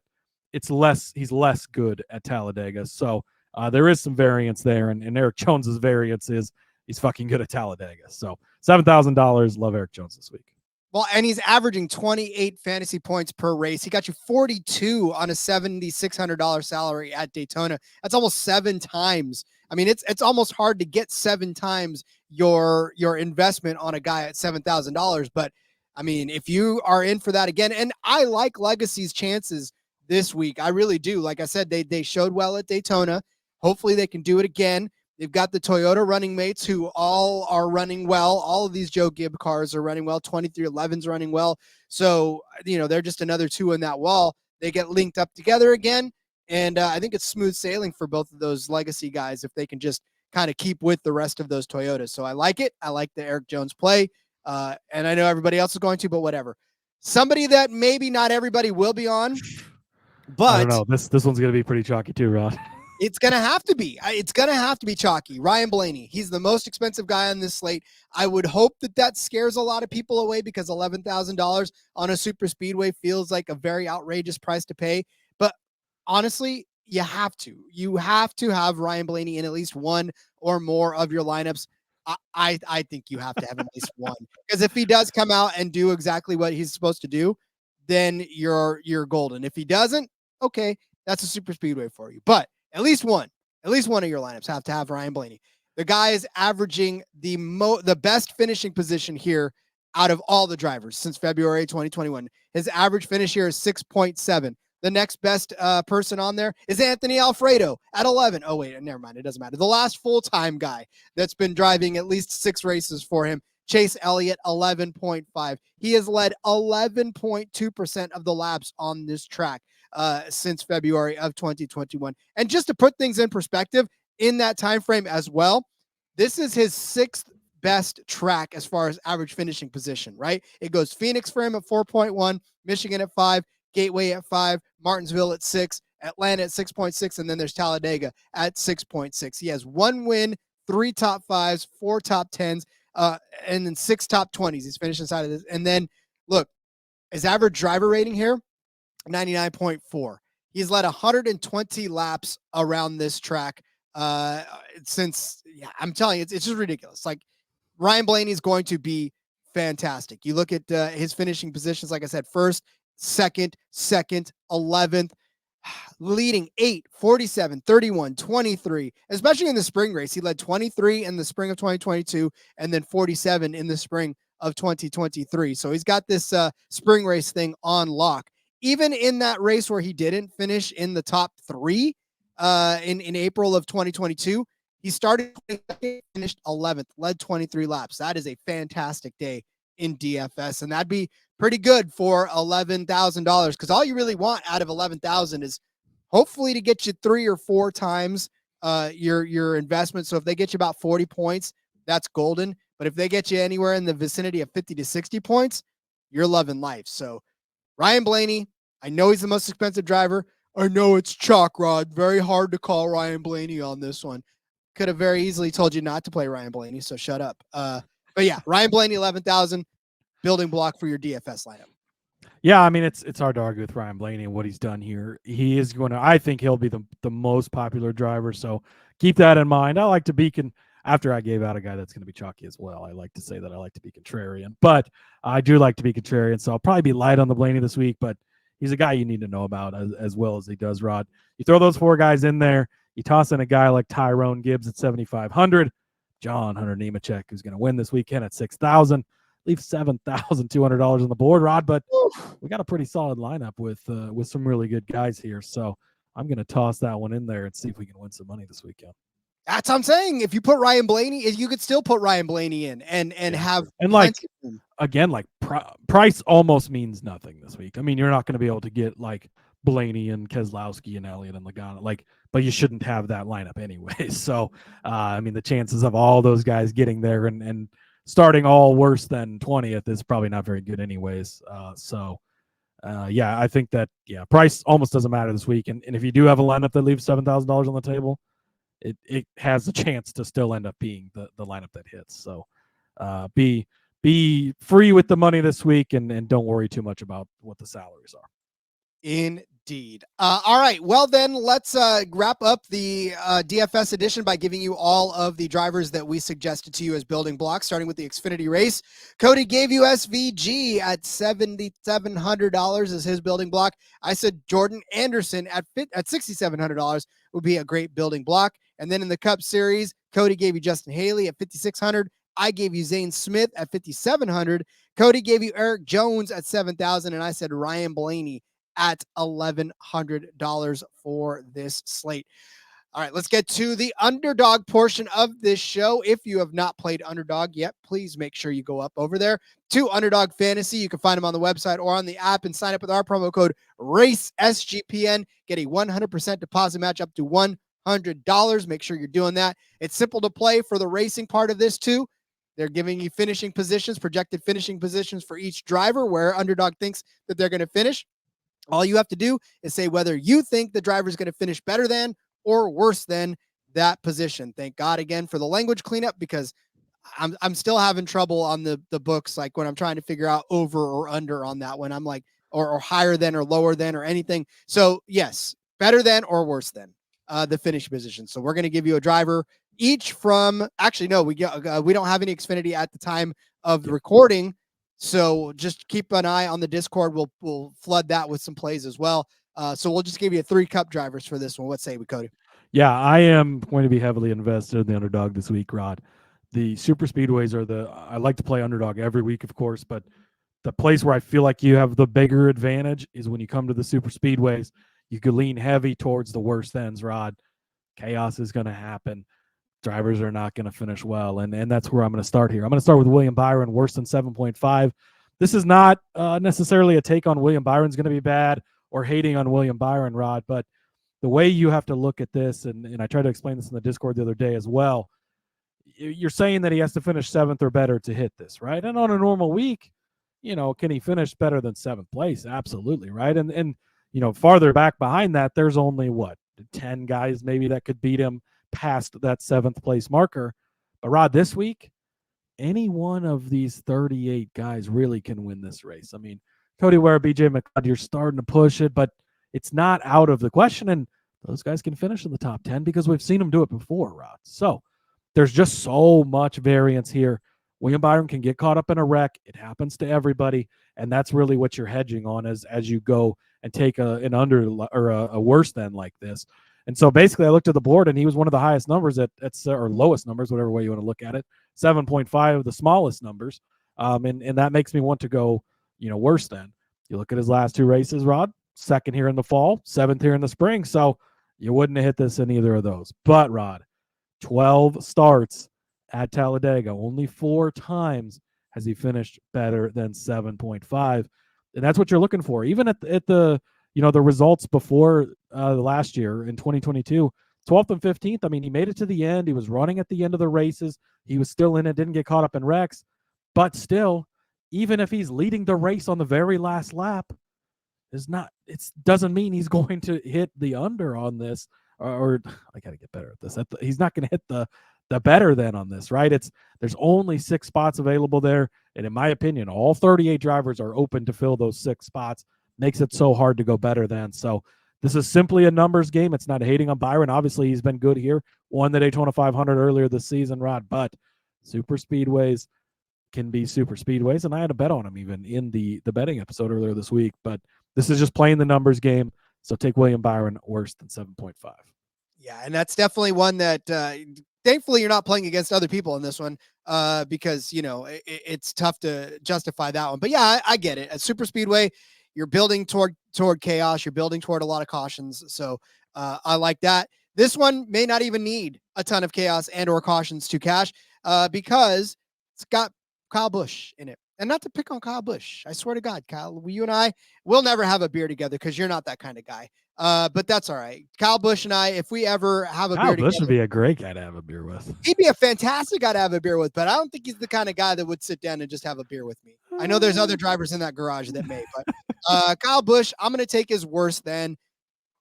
he's less good at Talladega. So there is some variance there, and Eric Jones's variance is he's fucking good at Talladega. So $7,000, love Eric Jones this week.
Well, and he's averaging 28 fantasy points per race. He got you 42 on a $7,600 salary at Daytona. That's almost 7 times. I mean, it's almost hard to get 7 times your investment on a guy at $7,000. But I mean, if you are in for that again, and I like Legacy's chances this week, I really do. Like I said, they showed well at Daytona. Hopefully they can do it again. They've got the Toyota running mates who all are running well. All of these Joe Gibb cars are running well. 2311's running well. So, they're just another 2 in that wall. They get linked up together again. And I think it's smooth sailing for both of those Legacy guys if they can just kind of keep with the rest of those Toyotas. So I like it. I like the Eric Jones play. And I know everybody else is going to, but whatever. Somebody that maybe not everybody will be on, but
I don't know. This one's going to be pretty chalky too, Rod.
It's going to have to be. It's going to have to be chalky. Ryan Blaney. He's the most expensive guy on this slate. I would hope that scares a lot of people away because $11,000 on a super speedway feels like a very outrageous price to pay. But honestly, you have to. You have to have Ryan Blaney in at least one or more of your lineups. I think you have to have at least one. Because if he does come out and do exactly what he's supposed to do, then you're golden. If he doesn't, okay, that's a super speedway for you. But at least one of your lineups have to have Ryan Blaney. The guy is averaging the best finishing position here out of all the drivers since February 2021. His average finish here is 6.7. The next best person on there is Anthony Alfredo at 11. Oh, wait, never mind. It doesn't matter. The last full-time guy that's been driving at least 6 races for him, Chase Elliott, 11.5. He has led 11.2% of the laps on this track since February of 2021. And just to put things in perspective, in that time frame as well, this is his 6th best track as far as average finishing position, right? It goes Phoenix for him at 4.1, Michigan at 5, Gateway at 5, Martinsville at 6, Atlanta at 6.6, and then there's Talladega at 6.6. He has 1 win, 3 top 5s, 4 top 10s, and then 6 top 20s. He's finished inside of this. And then, look, his average driver rating here, 99.4. He's led 120 laps around this track since, I'm telling you, it's just ridiculous. Like, Ryan Blaney is going to be fantastic. You look at his finishing positions, like I said, first, second, 11th, leading 8, 47, 31, 23, especially in the spring race. He led 23 in the spring of 2022 and then 47 in the spring of 2023. So he's got this spring race thing on lock. Even in that race where he didn't finish in the top 3 in April of 2022, he started, finished 11th, led 23 laps. That is a fantastic day in DFS, and that'd be pretty good for $11,000, because all you really want out of $11,000 is hopefully to get you 3 or 4 times your investment. So if they get you about 40 points, that's golden. But if they get you anywhere in the vicinity of 50 to 60 points, you're loving life. So Ryan Blaney, I know he's the most expensive driver. I know it's chalk, Rod. Very hard to call Ryan Blaney on this one. Could have very easily told you not to play Ryan Blaney, so shut up. But yeah, Ryan Blaney, 11,000, building block for your DFS lineup.
Yeah, I mean, it's hard to argue with Ryan Blaney and what he's done here. He is going to, I think he'll be the most popular driver, so keep that in mind. I like to be, after I gave out a guy that's going to be chalky as well, I like to say that I like to be contrarian, but I do like to be contrarian, so I'll probably be light on the Blaney this week, but he's a guy you need to know about as well as he does, Rod. You throw those 4 guys in there, you toss in a guy like Tyrone Gibbs at 7,500, John Hunter Nemechek, who's going to win this weekend at 6,000, leave $7,200 on the board, Rod. But we got a pretty solid lineup with some really good guys here. So I'm going to toss that one in there and see if we can win some money this weekend.
That's what I'm saying. If you put Ryan Blaney, you could still put Ryan Blaney in and have,
and like, again, like price almost means nothing this week. I mean, you're not going to be able to get like Blaney and Keselowski and Elliott and Logano, but you shouldn't have that lineup anyway. So, I mean, the chances of all those guys getting there and starting all worse than 20th is probably not very good anyways. Yeah, I think that, price almost doesn't matter this week. And if you do have a lineup that leaves $7,000 on the table, it has a chance to still end up being the lineup that hits. So be free with the money this week and don't worry too much about what the salaries are.
Indeed. All right. Well, then let's wrap up the DFS edition by giving you all of the drivers that we suggested to you as building blocks, starting with the Xfinity race. Cody gave you SVG at $7,700 as his building block. I said Jordan Anderson at $6,700 would be a great building block. And then in the Cup Series, Cody gave you Justin Haley at $5,600. I gave you Zane Smith at $5,700. Cody gave you Eric Jones at $7,000, and I said Ryan Blaney at $1,100 for this slate. All right, let's get to the underdog portion of this show. If you have not played underdog yet, please make sure you go up over there to Underdog Fantasy. You can find them on the website or on the app and sign up with our promo code RACESGPN. Get a 100% deposit match up to $100. Make sure you're doing that. It's simple to play for the racing part of this too. They're giving you finishing positions, projected finishing positions for each driver where Underdog thinks that they're going to finish. All you have to do is say whether you think the driver is going to finish better than or worse than that position. Thank God again for the language cleanup, because I'm still having trouble on the books. Like when I'm trying to figure out over or under on that one, I'm like, or higher than or lower than or anything. So yes, better than or worse than the finish position. So we're going to give you a driver each from, actually, no, we don't have any Xfinity at the time of the recording. So just keep an eye on the Discord. We'll flood that with some plays as well. So we'll just give you 3 Cup drivers for this one. What say we, Cody?
Yeah, I am going to be heavily invested in the Underdog this week, Rod. The super speedways I like to play Underdog every week, of course, but the place where I feel like you have the bigger advantage is when you come to the super speedways. You could lean heavy towards the worst ends, Rod. Chaos is going to happen. Drivers are not going to finish well, and that's where I'm going to start here. I'm going to start with William Byron, worse than 7.5. This is not necessarily a take on William Byron's going to be bad or hating on William Byron, Rod, but the way you have to look at this, and I tried to explain this in the Discord the other day as well, you're saying that he has to finish 7th or better to hit this, right? And on a normal week, can he finish better than 7th place? Absolutely, right? And farther back behind that, there's only 10 guys maybe that could beat him past that 7th place marker. But Rod, this week, any one of these 38 guys really can win this race. I mean, Cody Ware, BJ McLeod, you're starting to push it, but it's not out of the question. And those guys can finish in the top 10 because we've seen them do it before, Rod. So there's just so much variance here. William Byron can get caught up in a wreck. It happens to everybody. And that's really what you're hedging on as you go and take an under or a worse than like this. And so basically I looked at the board and he was one of the highest numbers or lowest numbers, whatever way you want to look at it, 7.5, the smallest numbers. And that makes me want to go, worse than. You look at his last 2 races, Rod, 2nd here in the fall, 7th here in the spring. So you wouldn't have hit this in either of those. But Rod, 12 starts at Talladega, only 4 times has he finished better than 7.5. And that's what you're looking for. Even at the the results before last year in 2022, 12th and 15th. I mean, he made it to the end. He was running at the end of the races. He was still in it, didn't get caught up in wrecks. But still, even if he's leading the race on the very last lap, it doesn't mean he's going to hit the under on this. Or I got to get better at this. He's not going to hit the better than on this, right? There's only 6 spots available there. And in my opinion, all 38 drivers are open to fill those 6 spots. Makes it so hard to go better than. So this is simply a numbers game. It's not hating on Byron. Obviously, he's been good here. Won the Daytona 500 earlier this season, Rod. But super speedways can be super speedways. And I had a bet on him even in the betting episode earlier this week. But this is just playing the numbers game. So take William Byron worse than 7.5.
Yeah, and that's definitely one that thankfully you're not playing against other people in this one because, it's tough to justify that one. But yeah, I get it. At super speedway, you're building toward chaos. You're building toward a lot of cautions. So I like that. This one may not even need a ton of chaos and or cautions to cash because it's got Kyle Busch in it. And not to pick on Kyle Busch. I swear to God, Kyle, you and I will never have a beer together because you're not that kind of guy. But that's all right. Kyle Busch and I, if we ever have a beer together.
Kyle Busch would be a great guy to have a beer with.
He'd be a fantastic guy to have a beer with, but I don't think he's the kind of guy that would sit down and just have a beer with me. I know there's other drivers in that garage that may, but Kyle Busch, I'm going to take his worse than.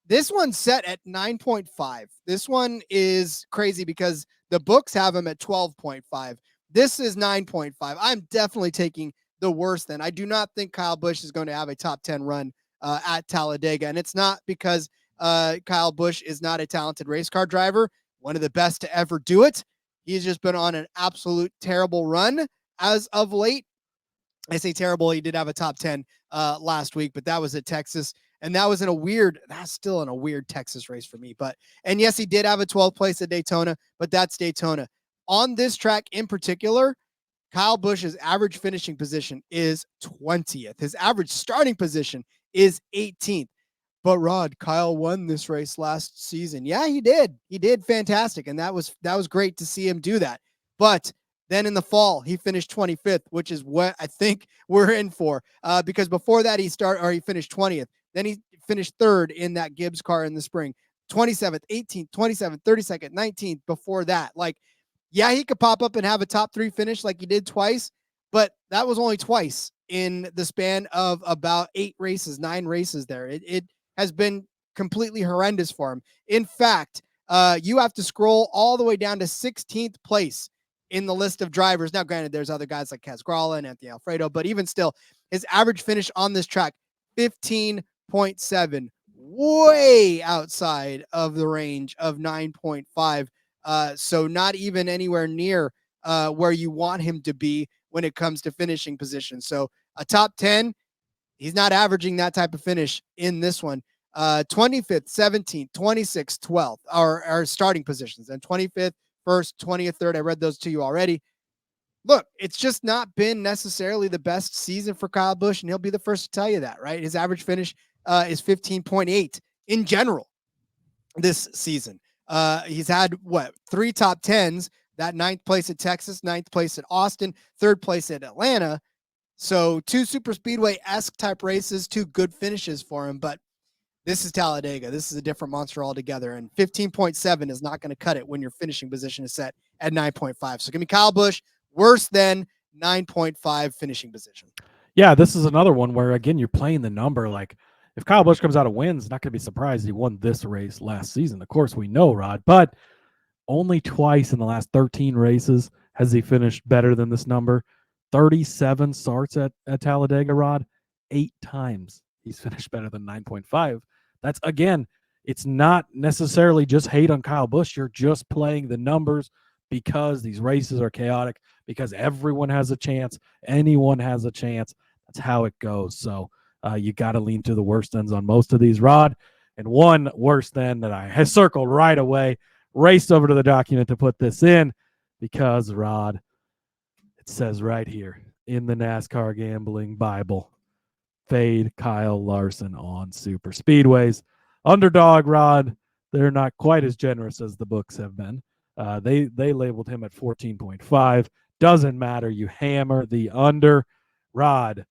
This one's set at 9.5. This one is crazy because the books have him at 12.5. This is 9.5. I'm definitely taking the worst then. I do not think Kyle Busch is going to have a top 10 run at Talladega. And it's not because Kyle Busch is not a talented race car driver, one of the best to ever do it. He's just been on an absolute terrible run as of late. I say terrible. He did have a top 10 last week, but that was at Texas. And that's still in a weird Texas race for me. And yes, he did have a 12th place at Daytona, but that's Daytona. On this track in particular, Kyle Busch's average finishing position is 20th. His average starting position is 18th. But Rod, Kyle won this race last season. Yeah, he did. He did fantastic. And that was great to see him do that. But then in the fall, he finished 25th, which is what I think we're in for. Because before that, he finished 20th. Then he finished 3rd in that Gibbs car in the spring. 27th, 18th, 27th, 32nd, 19th before that. Yeah, he could pop up and have a top 3 finish like he did twice, but that was only twice in the span of about 9 races there. It has been completely horrendous for him. In fact, you have to scroll all the way down to 16th place in the list of drivers. Now, granted, there's other guys like Kaz Gralla and Anthony Alfredo, but even still, his average finish on this track, 15.7, way outside of the range of 9.5. So not even anywhere near where you want him to be when it comes to finishing position. So a top 10, he's not averaging that type of finish in this one. 25th, 17th, 26th, 12th are our starting positions. And 25th, 1st, 20th, 3rd, I read those to you already. Look, it's just not been necessarily the best season for Kyle Busch, and he'll be the first to tell you that, right? His average finish is 15.8 in general this season. He's had 3 top 10s, that 9th place at Texas, 9th place at Austin, 3rd place at Atlanta. So 2 super speedway-esque type races, 2 good finishes for him, but this is Talladega. This is a different monster altogether, and 15.7 is not going to cut it when your finishing position is set at 9.5. So give me Kyle Busch, worse than 9.5 finishing position.
Yeah, this is another one where, again, you're playing the number. if Kyle Busch comes out and wins, not going to be surprised he won this race last season. Of course, we know, Rod, but only twice in the last 13 races has he finished better than this number. 37 starts at Talladega, Rod. 8 times he's finished better than 9.5. That's, again, it's not necessarily just hate on Kyle Busch. You're just playing the numbers because these races are chaotic, because everyone has a chance. Anyone has a chance. That's how it goes. So you got to lean to the worst ends on most of these, Rod. And one worse than that I had circled right away, raced over to the document to put this in because, Rod, it says right here in the NASCAR Gambling Bible, fade Kyle Larson on super speedways. Underdog, Rod, they're not quite as generous as the books have been. They labeled him at 14.5. Doesn't matter. You hammer the under. Rod,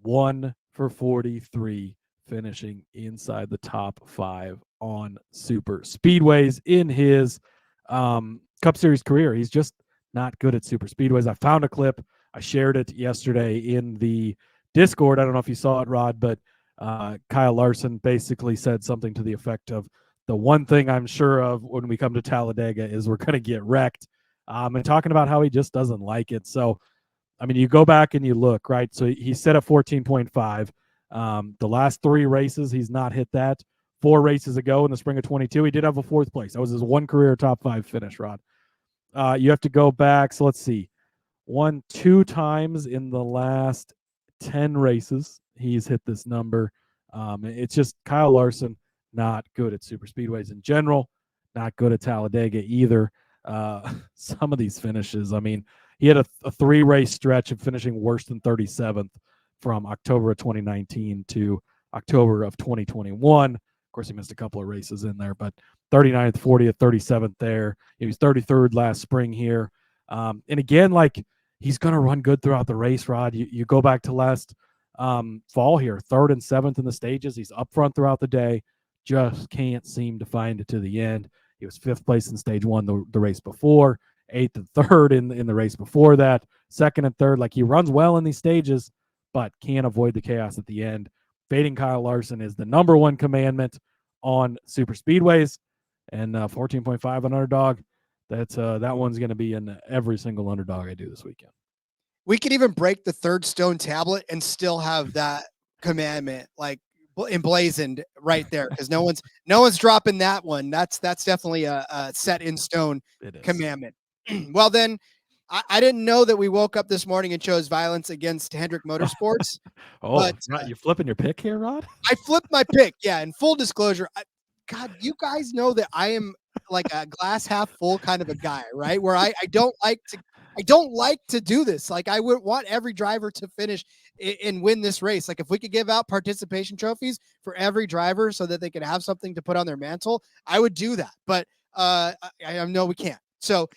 1 for 43, finishing inside the top 5 on super speedways in his Cup Series career. He's just not good at super speedways. I found a clip. I shared it yesterday in the Discord. I don't know if you saw it, Rod, but Kyle Larson basically said something to the effect of, the one thing I'm sure of when we come to Talladega is we're going to get wrecked, and talking about how he just doesn't like it. So, I mean, you go back and you look, right? So he's set at 14.5. The last 3 races, he's not hit that. 4 races ago in the spring of 22, he did have a 4th place. That was his one career top 5 finish, Rod. You have to go back. So let's see. 2 times in the last 10 races, he's hit this number. It's just Kyle Larson, not good at super speedways in general, not good at Talladega either. Some of these finishes, I mean, he had a 3-race stretch of finishing worse than 37th from October of 2019 to October of 2021. Of course, he missed a couple of races in there, but 39th, 40th, 37th there. He was 33rd last spring here. And again, like, he's going to run good throughout the race, Rod. You go back to last fall here, 3rd and 7th in the stages. He's up front throughout the day. Just can't seem to find it to the end. He was 5th place in stage 1 the race before, 8th and 3rd in the race before that, 2nd and 3rd. Like, he runs well in these stages, but can't avoid the chaos at the end. Fading Kyle Larson is the number 1 commandment on super speedways, and 14.5 on Underdog. That one's going to be in every single Underdog I do this weekend.
We could even break the 3rd stone tablet and still have that commandment like emblazoned right there, because no one's dropping that one. That's definitely a set in stone commandment. Well, then I didn't know that we woke up this morning and chose violence against Hendrick Motorsports.
But you're flipping your pick here, Rod?
I flipped my pick. Yeah. In full disclosure, God, you guys know that I am like a glass half full kind of a guy, right? Where I don't like to do this. Like, I would want every driver to finish and win this race. Like, if we could give out participation trophies for every driver so that they could have something to put on their mantle, I would do that. But I know we can't. So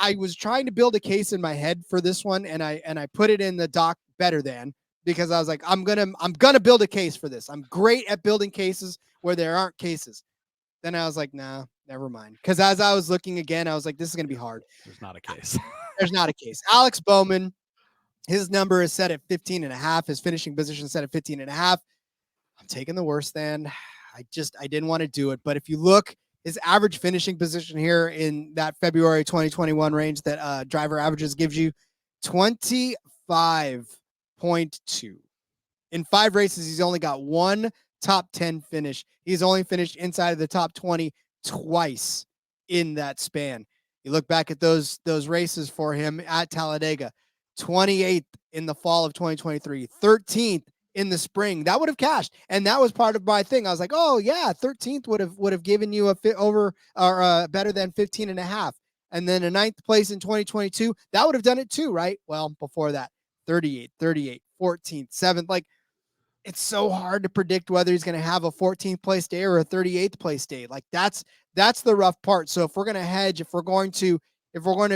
I was trying to build a case in my head for this one, and I put it in the doc better than, because I was like, I'm gonna build a case for this. I'm great at building cases where there aren't cases. Then I was like, nah, never mind. Because as I was looking again, I was like, this is gonna be hard.
There's not a case.
There's not a case. Alex Bowman, his number is set at 15.5. His finishing position is set at 15.5. I'm taking the worst then. I didn't want to do it. But if you look, his average finishing position here in that February 2021 range that driver averages gives you 25.2. In 5 races, he's only got 1 top 10 finish. He's only finished inside of the top 20 twice in that span. You look back at those races for him at Talladega, 28th in the fall of 2023, 13th in the spring. That would have cashed, and that was part of my thing. I was like, oh yeah, 13th would have given you a fit over or better than 15.5, and then a 9th place in 2022, that would have done it too, right? Well, before that, 38, 14th, 7th. Like, it's so hard to predict whether he's going to have a 14th place day or a 38th place day. Like, that's the rough part. So if we're going to hedge, if we're going to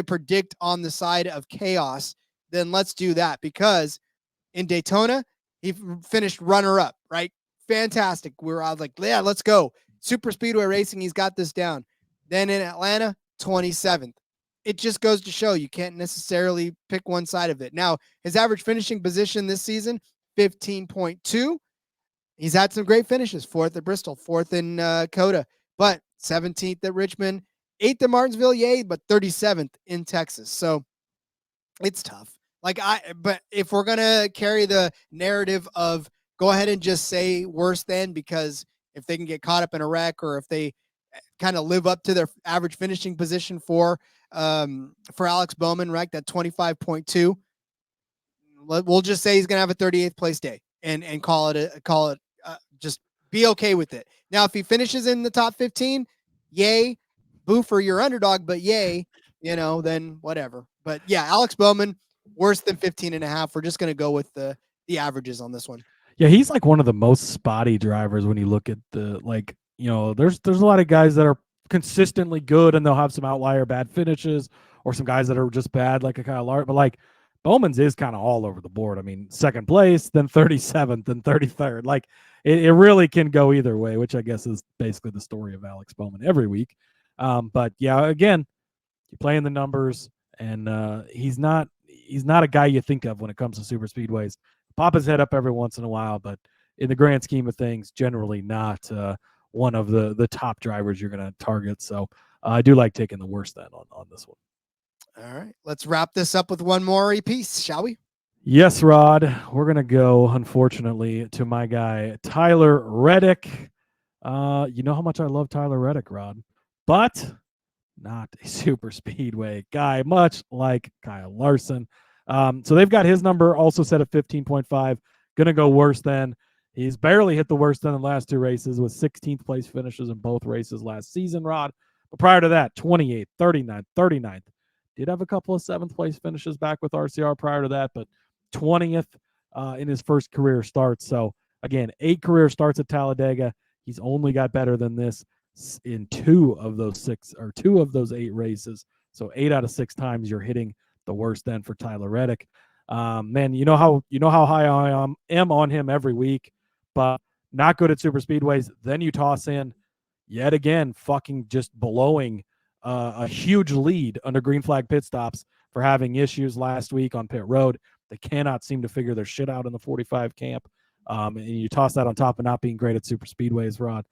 predict on the side of chaos, then let's do that, because in Daytona, he finished runner-up, right? Fantastic. I was like, yeah, let's go. Super Speedway Racing, he's got this down. Then in Atlanta, 27th. It just goes to show you can't necessarily pick one side of it. Now, his average finishing position this season, 15.2. He's had some great finishes. 4th at Bristol, 4th in Coda, but 17th at Richmond, 8th at Martinsville, yay, but 37th in Texas. So it's tough. But if we're going to carry the narrative of go ahead and just say worse than, because if they can get caught up in a wreck or if they kind of live up to their average finishing position for Alex Bowman, right? That 25.2. We'll just say he's going to have a 38th place day and call it just be okay with it. Now, if he finishes in the top 15, yay, boo for your underdog, but yay, then whatever. But yeah, Alex Bowman, worse than 15.5. We're just going to go with the averages on this one.
Yeah, he's like one of the most spotty drivers when you look at there's a lot of guys that are consistently good and they'll have some outlier bad finishes, or some guys that are just bad like a Kyle Larson. But like Bowman's is kind of all over the board. I mean, 2nd place, then 37th, then 33rd. Like it really can go either way, which I guess is basically the story of Alex Bowman every week. But yeah, again, you play in the numbers, and he's not a guy you think of when it comes to super speedways. Pop his head up every once in a while, but in the grand scheme of things, generally not one of the top drivers you're going to target. So I do like taking the worst then on this one.
All right, let's wrap this up with one more piece, shall we?
Yes, Rod. We're going to go, unfortunately, to my guy, Tyler Reddick. You know how much I love Tyler Reddick, Rod, but not a super speedway guy, much like Kyle Larson. So they've got his number also set at 15.5. Going to go worse than. He's barely hit the worst than the last 2 races with 16th place finishes in both races last season, Rod. But prior to that, 28th, 39th, 39th. Did have a couple of 7th place finishes back with RCR prior to that, but 20th in his first career start. So again, 8 career starts at Talladega. He's only got better than this in 2 of those 8 races. So 8 out of 6 times you're hitting the worst then for Tyler Reddick. Man, you know how high I am on him every week, but not good at super speedways. Then you toss in yet again, fucking just blowing a huge lead under green flag pit stops for having issues last week on pit road. They cannot seem to figure their shit out in the 45 camp. And you toss that on top of not being great at super speedways, Rod.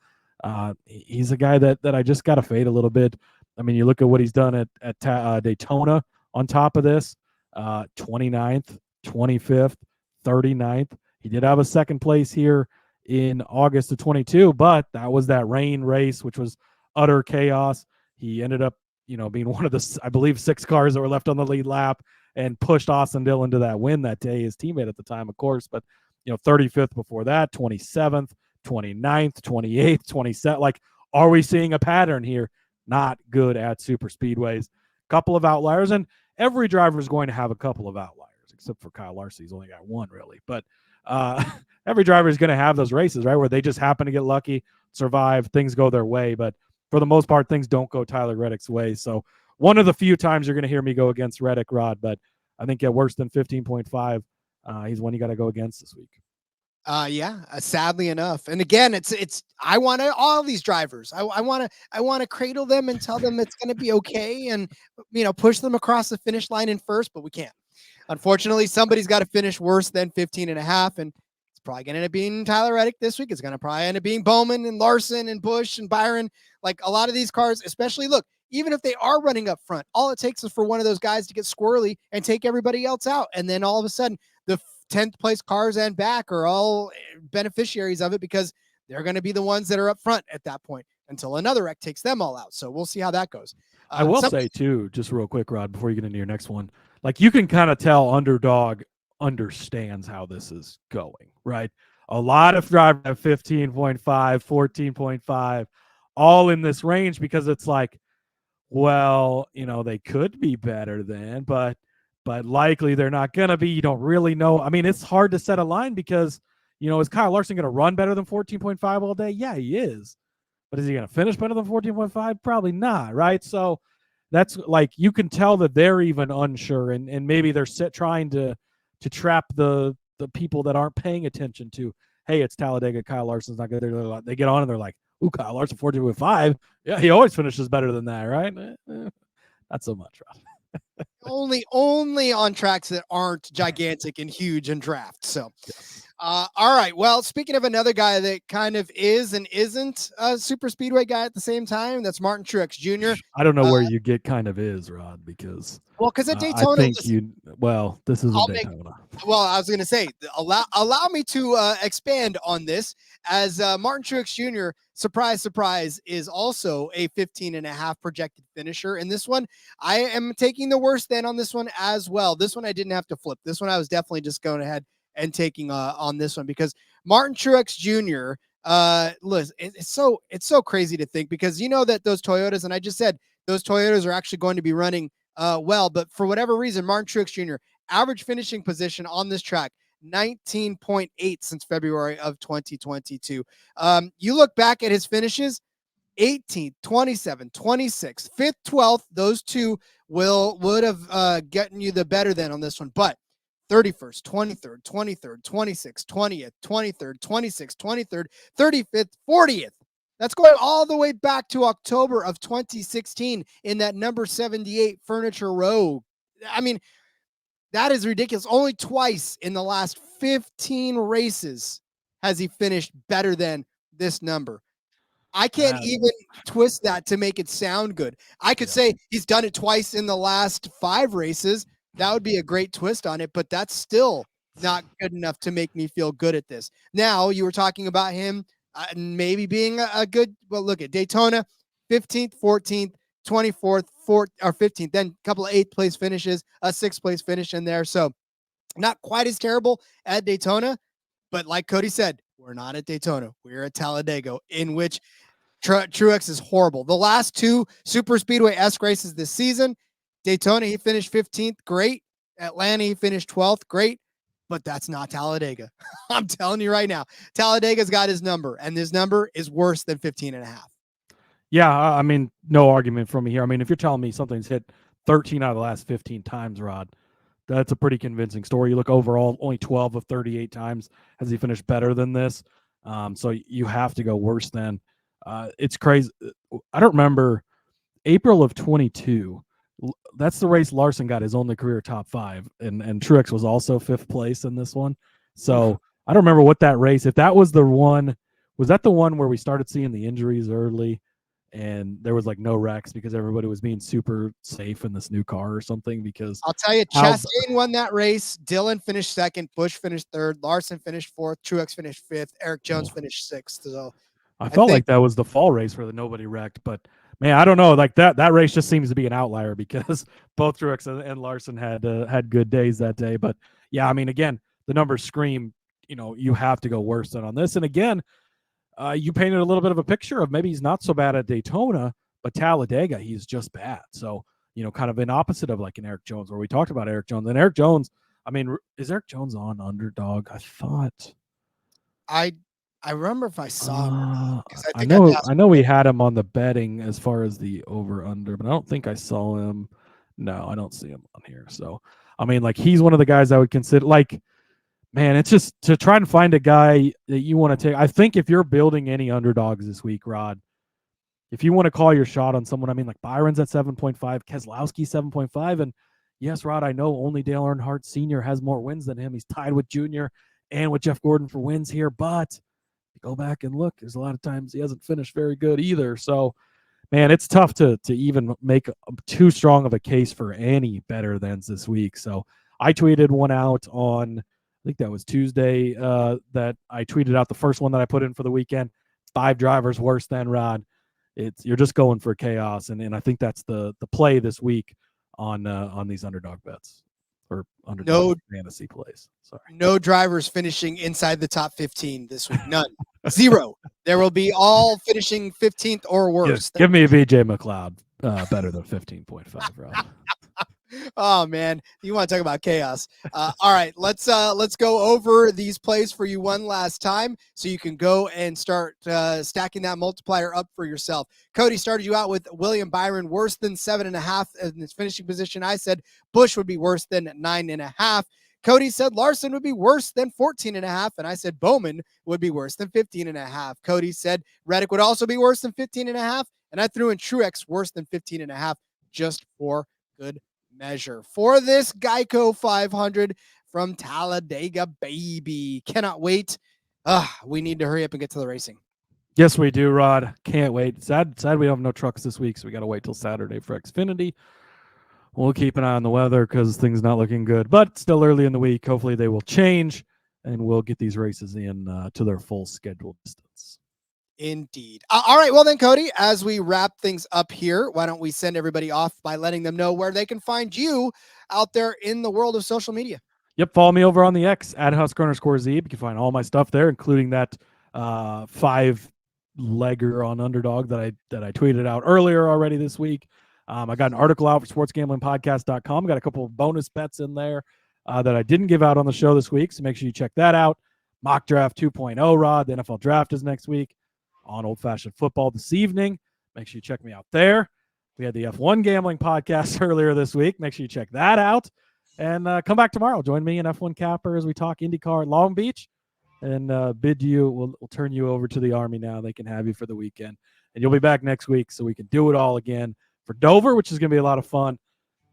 He's a guy that I just got to fade a little bit. I mean, you look at what he's done at Daytona on top of this, 29th, 25th, 39th. He did have a 2nd place here in August of 22, but that was that rain race, which was utter chaos. He ended up, being one of the, I believe, 6 cars that were left on the lead lap and pushed Austin Dillon to that win that day, his teammate at the time, of course. But, 35th before that, 27th, 29th, 28th, 27th. Like, are we seeing a pattern here? Not good at super speedways. Couple of outliers, and every driver is going to have a couple of outliers, except for Kyle Larson. He's only got 1, really. But every driver is going to have those races, right, where they just happen to get lucky, survive, things go their way. But for the most part, things don't go Tyler Reddick's way. So one of the few times you're going to hear me go against Reddick, Rod, but I think at worse than 15.5, he's one you got to go against this week.
Sadly enough. And again, I want all these drivers. I want to cradle them and tell them it's going to be okay, and push them across the finish line in first, but we can't. Unfortunately, somebody's got to finish worse than 15.5, and it's probably going to end up being Tyler Reddick this week. It's going to probably end up being Bowman and Larson and Busch and Byron. Like a lot of these cars, especially, look, even if they are running up front, all it takes is for one of those guys to get squirrely and take everybody else out. And then all of a sudden, the 10th place cars and back are all beneficiaries of it, because they're going to be the ones that are up front at that point until another wreck takes them all out. So we'll see how that goes.
I will say too, just real quick, Rod, before you get into your next one, like you can kind of tell Underdog understands how this is going, right? A lot of drivers have 15.5, 14.5, all in this range, because it's like, well, they could be better than, but likely they're not going to be. You don't really know. I mean, it's hard to set a line because, is Kyle Larson going to run better than 14.5 all day? Yeah, he is. But is he going to finish better than 14.5? Probably not, right? So that's like, you can tell that they're even unsure, and maybe they're trying to trap the people that aren't paying attention to, hey, it's Talladega, Kyle Larson's not good. They get on and they're like, ooh, Kyle Larson 14.5. Yeah, he always finishes better than that, right? Not so much, Rob.
only on tracks that aren't gigantic and huge and draft. So, All right. Well, speaking of another guy that kind of is and isn't a super speedway guy at the same time, that's Martin Truex Jr.
I don't know where you get kind of is, Rod, because
Well, because at
I
Daytona,
think this isn't
I'll
Daytona.
well, I was going to say, allow me to expand on this, as Martin Truex Jr., surprise, is also a 15.5 projected finisher in this one. I am taking the worst then on this one as well. This one I didn't have to flip. This one I was definitely just going ahead and taking on this one, because Martin Truex Jr., listen, it's so crazy to think, because you know that those Toyotas, and I just said those Toyotas are actually going to be running well, but for whatever reason, Martin Truex Jr., average finishing position on this track, 19.8 since February of 2022. You look back at his finishes, 18th, 27th, 26th, 5th, 12th. Those two would have gotten you the better than on this one. But 31st, 23rd, 23rd, 26th, 20th, 23rd, 26th, 23rd, 35th, 40th. That's going all the way back to October of 2016 in that number 78 Furniture Row. I mean, that is ridiculous. Only twice in the last 15 races has he finished better than this number. I can't even twist that to make it sound good. I could say he's done it twice in the last 5 races. That would be a great twist on it, but that's still not good enough to make me feel good at this. Now, you were talking about him maybe being a good, well, look at Daytona, 15th, 14th, 24th, 4th, or 15th, then a couple of 8th place finishes, a 6th place finish in there. So not quite as terrible at Daytona, but like Cody said, we're not at Daytona. We're at Talladega, in which Truex is horrible. The last 2 super speedway-esque races this season, Daytona, he finished 15th, great. Atlanta, he finished 12th, great. But that's not Talladega. I'm telling you right now, Talladega's got his number, and this number is worse than 15.5.
Yeah, I mean, no argument from me here. I mean, if you're telling me something's hit 13 out of the last 15 times, Rod, that's a pretty convincing story. You look overall, only 12 of 38 times has he finished better than this. So you have to go worse than. It's crazy. I don't remember April of 22. That's the race Larson got his only career top 5, and Truex was also 5th place in this one. So I don't remember what that race. If that was the one, was that the one where we started seeing the injuries early? And there was like no wrecks because everybody was being super safe in this new car or something. Because
I'll tell you, Chastain won that race. Dylan finished 2nd. Busch finished 3rd. Larson finished 4th. Truex finished 5th. Eric Jones finished 6th. So
I felt like that was the fall race where nobody wrecked. But man, I don't know. Like that race just seems to be an outlier because both Truex and Larson had good days that day. But yeah, I mean, again, the numbers scream. You have to go worse than on this. And again, you painted a little bit of a picture of maybe he's not so bad at Daytona, but Talladega, he's just bad. So, kind of an opposite of like an Eric Jones, where we talked about Eric Jones. And Eric Jones, I mean, is Eric Jones on Underdog? I thought.
I remember if I saw him.
I know we had him on the betting as far as the over-under, but I don't think I saw him. No, I don't see him on here. So, I mean, like, he's one of the guys I would consider, like, man, it's just to try and find a guy that you want to take. I think if you're building any underdogs this week, Rod, if you want to call your shot on someone, I mean, like Byron's at 7.5, Keselowski 7.5, and yes, Rod, I know only Dale Earnhardt Sr. has more wins than him. He's tied with Junior and with Jeff Gordon for wins here, but go back and look, there's a lot of times he hasn't finished very good either. So, man, it's tough to even make too strong of a case for any better thans this week. So I tweeted one out on, I think that was Tuesday, that I tweeted out the first one that I put in for the weekend. 5 drivers worse than Rod. You're just going for chaos, and I think that's the play this week on these underdog bets or underdog fantasy plays. Sorry,
no drivers finishing inside the top 15 this week. None, 0. There will be all finishing 15th or worse.
Give me a VJ McLeod better than 15.5, Rod.
Oh man, you want to talk about chaos. All right, let's go over these plays for you one last time so you can go and start stacking that multiplier up for yourself. Cody started you out with William Byron worse than 7.5 in his finishing position. I said Busch would be worse than 9.5. Cody said Larson would be worse than 14.5, and I said Bowman would be worse than 15.5. Cody said Reddick would also be worse than 15.5, and I threw in Truex worse than 15.5 just for good measure. For this Geico 500 from Talladega, baby. Cannot wait. We need to hurry up and get to the racing.
Yes, we do, Rod. Can't wait. Sad we don't have no trucks this week, so we got to wait till Saturday for Xfinity. We'll keep an eye on the weather because things not looking good, but still early in the week. Hopefully they will change, and we'll get these races in to their full scheduled distance.
Indeed. All right. Well, then, Cody, as we wrap things up here, why don't we send everybody off by letting them know where they can find you out there in the world of social media?
Yep. Follow me over on the X at @Husker_Zeeb. You can find all my stuff there, including that 5-legger on Underdog that I tweeted out earlier already this week. I got an article out for sportsgamblingpodcast.com. Got a couple of bonus bets in there that I didn't give out on the show this week, so make sure you check that out. Mock Draft 2.0, Rod. The NFL Draft is next week. On Old Fashioned Football this evening. Make sure you check me out there. We had the F1 Gambling Podcast earlier this week. Make sure you check that out. And come back tomorrow. Join me and F1 Capper as we talk IndyCar at Long Beach. And we'll turn you over to the Army now. They can have you for the weekend. And you'll be back next week so we can do it all again for Dover, which is going to be a lot of fun.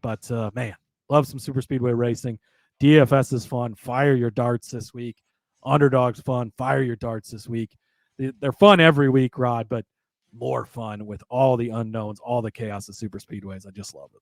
But, man, love some super speedway racing. DFS is fun. Fire your darts this week. Underdog's fun. Fire your darts this week. They're fun every week, Rod, but more fun with all the unknowns, all the chaos of super speedways. I just love it.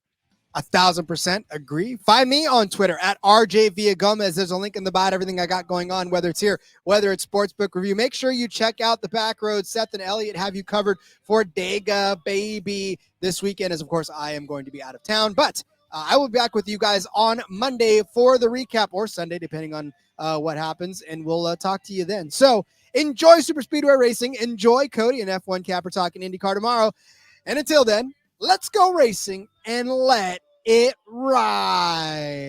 1,000% agree. Find me on Twitter at RJ Villagomez. There's a link in the bio to everything I got going on, whether it's here, whether it's Sportsbook Review. Make sure you check out the back road. Seth and Elliot have you covered for Dega, baby. This weekend, as of course, I am going to be out of town, but I will be back with you guys on Monday for the recap, or Sunday, depending on what happens, and we'll talk to you then. So enjoy super speedway racing. Enjoy Cody and F1 Capper talking IndyCar tomorrow. And until then, let's go racing and let it ride.